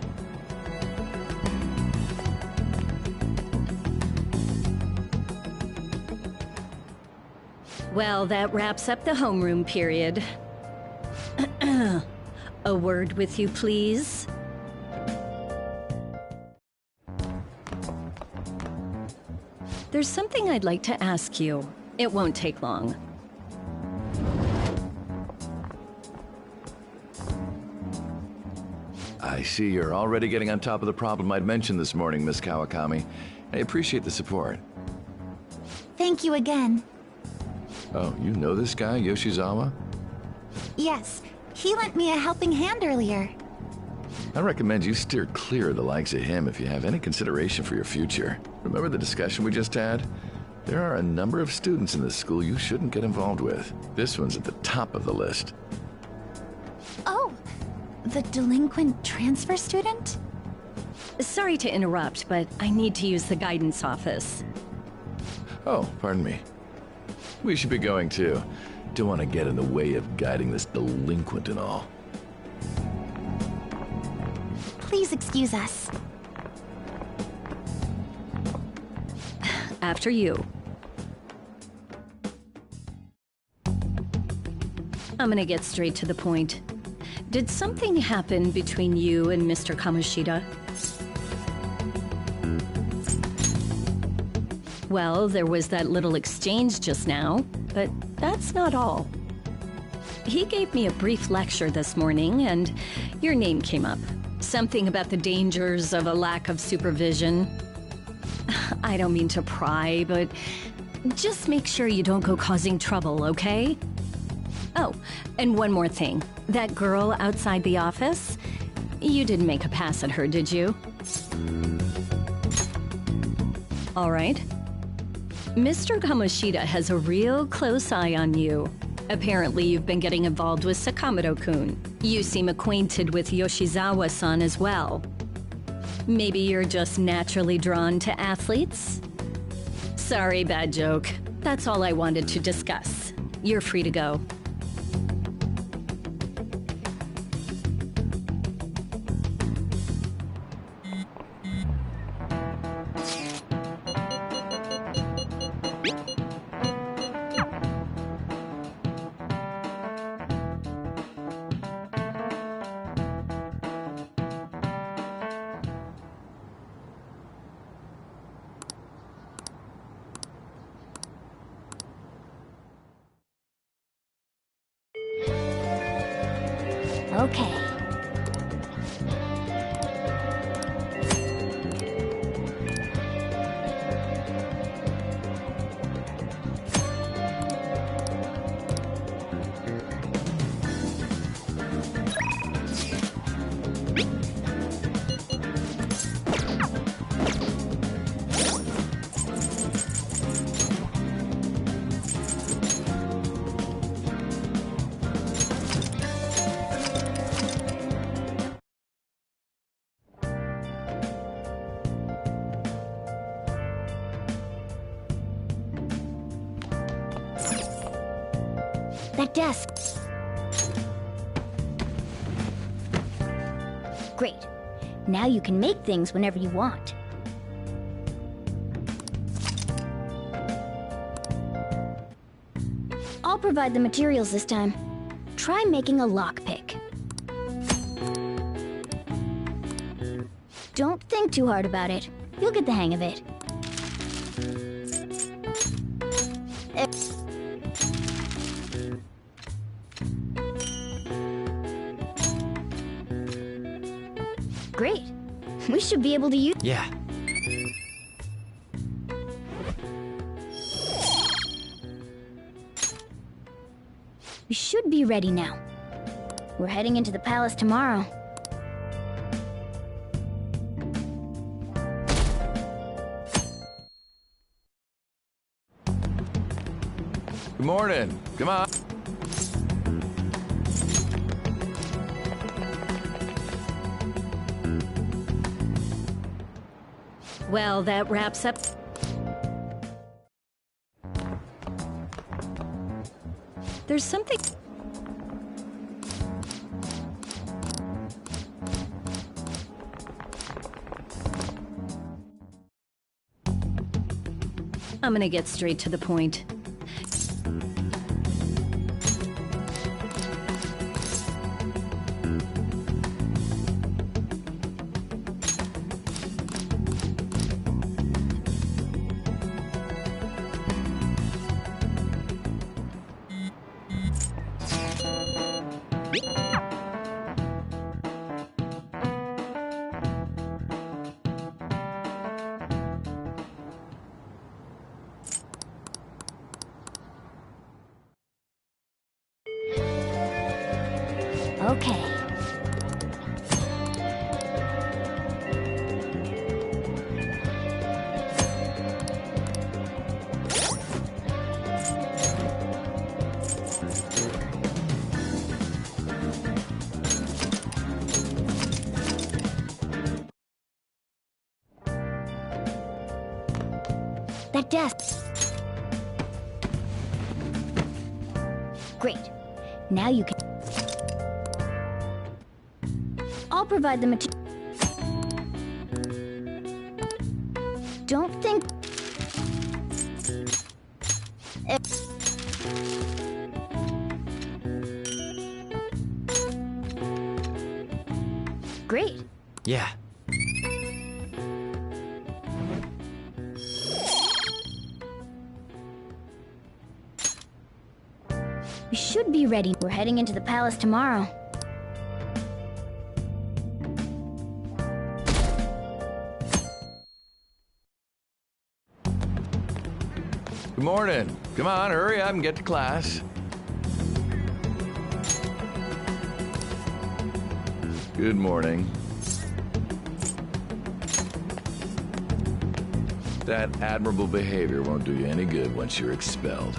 Well, that wraps up the homeroom period. A word with you, please. There's something I'd like to ask you. It won't take long. I see you're already getting on top of the problem I'd mentioned this morning, Miss Kawakami. I appreciate the support. Thank you again. Oh, you know this guy, Yoshizawa? Yes, he lent me a helping hand earlier. I recommend you steer clear of the likes of him if you have any consideration for your future. Remember the discussion we just had? There are a number of students in this school you shouldn't get involved with. This one's at the top of the list. Oh, the delinquent transfer student? Sorry to interrupt, but I need to use the guidance office. Oh, pardon me. We should be going too. Don't want to get in the way of guiding this delinquent and all. Please excuse us. After you. I'm gonna get straight to the point. Did something happen between you and Mr. Kamoshida? Well, there was that little exchange just now, but that's not all. He gave me a brief lecture this morning, and your name came up. Something about the dangers of a lack of supervision. I don't mean to pry, but just make sure you don't go causing trouble, okay? Oh, and one more thing. That girl outside the office? You didn't make a pass at her, did you? All right. Mr. Kamoshida has a real close eye on you. Apparently, you've been getting involved with Sakamoto-kun. You seem acquainted with Yoshizawa-san as well. Maybe you're just naturally drawn to athletes? Sorry, bad joke. That's all I wanted to discuss. You're free to go. Okay. That desk. Great. Now you can make things whenever you want. I'll provide the materials this time. Try making a lockpick. Don't think too hard about it. You'll get the hang of it. Great. We should be able to use... Yeah. We should be ready now. We're heading into the palace tomorrow. Good morning. Come on. Well, that wraps up... There's something... I'm gonna get straight to the point. Okay. That desk. Great. Now you can... I'll provide the material. Don't think... Great. Yeah. We should be ready. We're heading into the palace tomorrow. Good morning. Come on, hurry up and get to class. Good morning. That admirable behavior won't do you any good once you're expelled.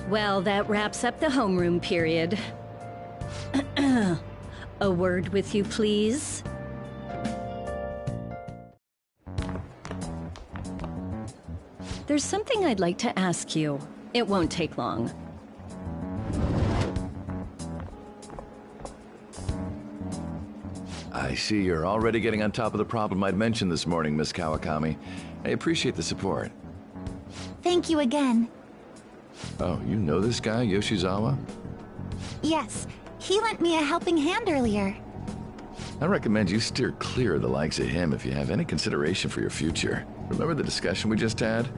Well, that wraps up the homeroom period. A word with you, please? There's something I'd like to ask you. It won't take long. I see you're already getting on top of the problem I'd mentioned this morning, Miss Kawakami. I appreciate the support. Thank you again. Oh, you know this guy, Yoshizawa? Yes, he lent me a helping hand earlier. I recommend you steer clear of the likes of him if you have any consideration for your future. Remember the discussion we just had?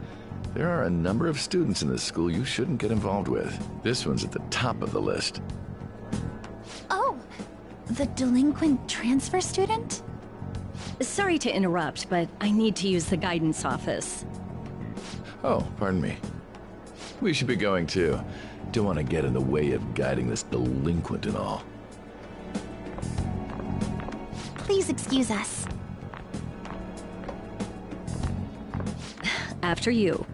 There are a number of students in this school you shouldn't get involved with. This one's at the top of the list. Oh, the delinquent transfer student? Sorry to interrupt, but I need to use the guidance office. Oh, pardon me. We should be going too. Don't want to get in the way of guiding this delinquent and all. Please excuse us. After you.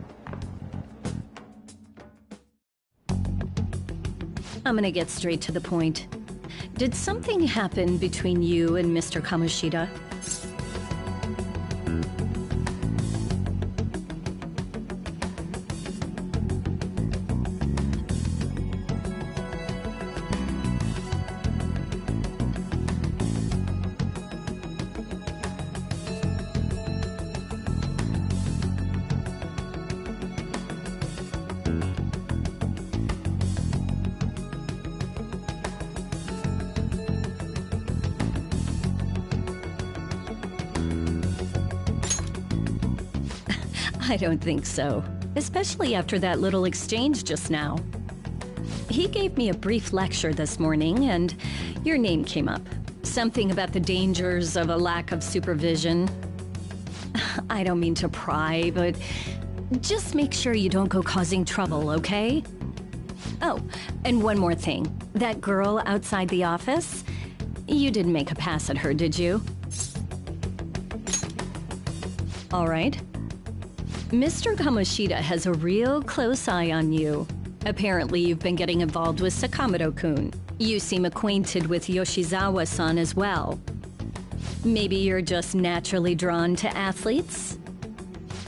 I'm gonna get straight to the point. Did something happen between you and Mr. Kamoshida? I don't think so, especially after that little exchange just now. He gave me a brief lecture this morning, and your name came up. Something about the dangers of a lack of supervision. I don't mean to pry, but just make sure you don't go causing trouble, okay? Oh, and one more thing. That girl outside the office, you didn't make a pass at her, did you? All right. Mr. Kamoshida has a real close eye on you. Apparently, you've been getting involved with Sakamoto-kun. You seem acquainted with Yoshizawa-san as well. Maybe you're just naturally drawn to athletes?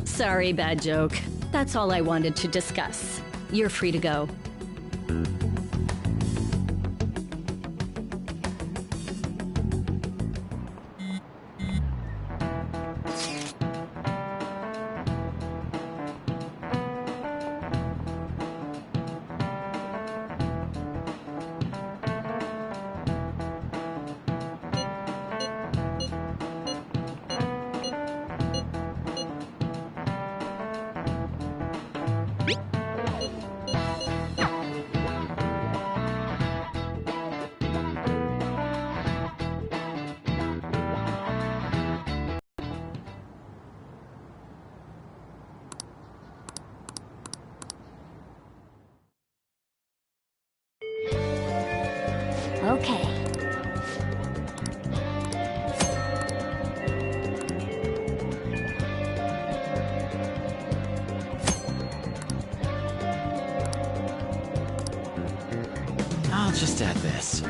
Sorry, bad joke. That's all I wanted to discuss. You're free to go. Okay. I'll just add this.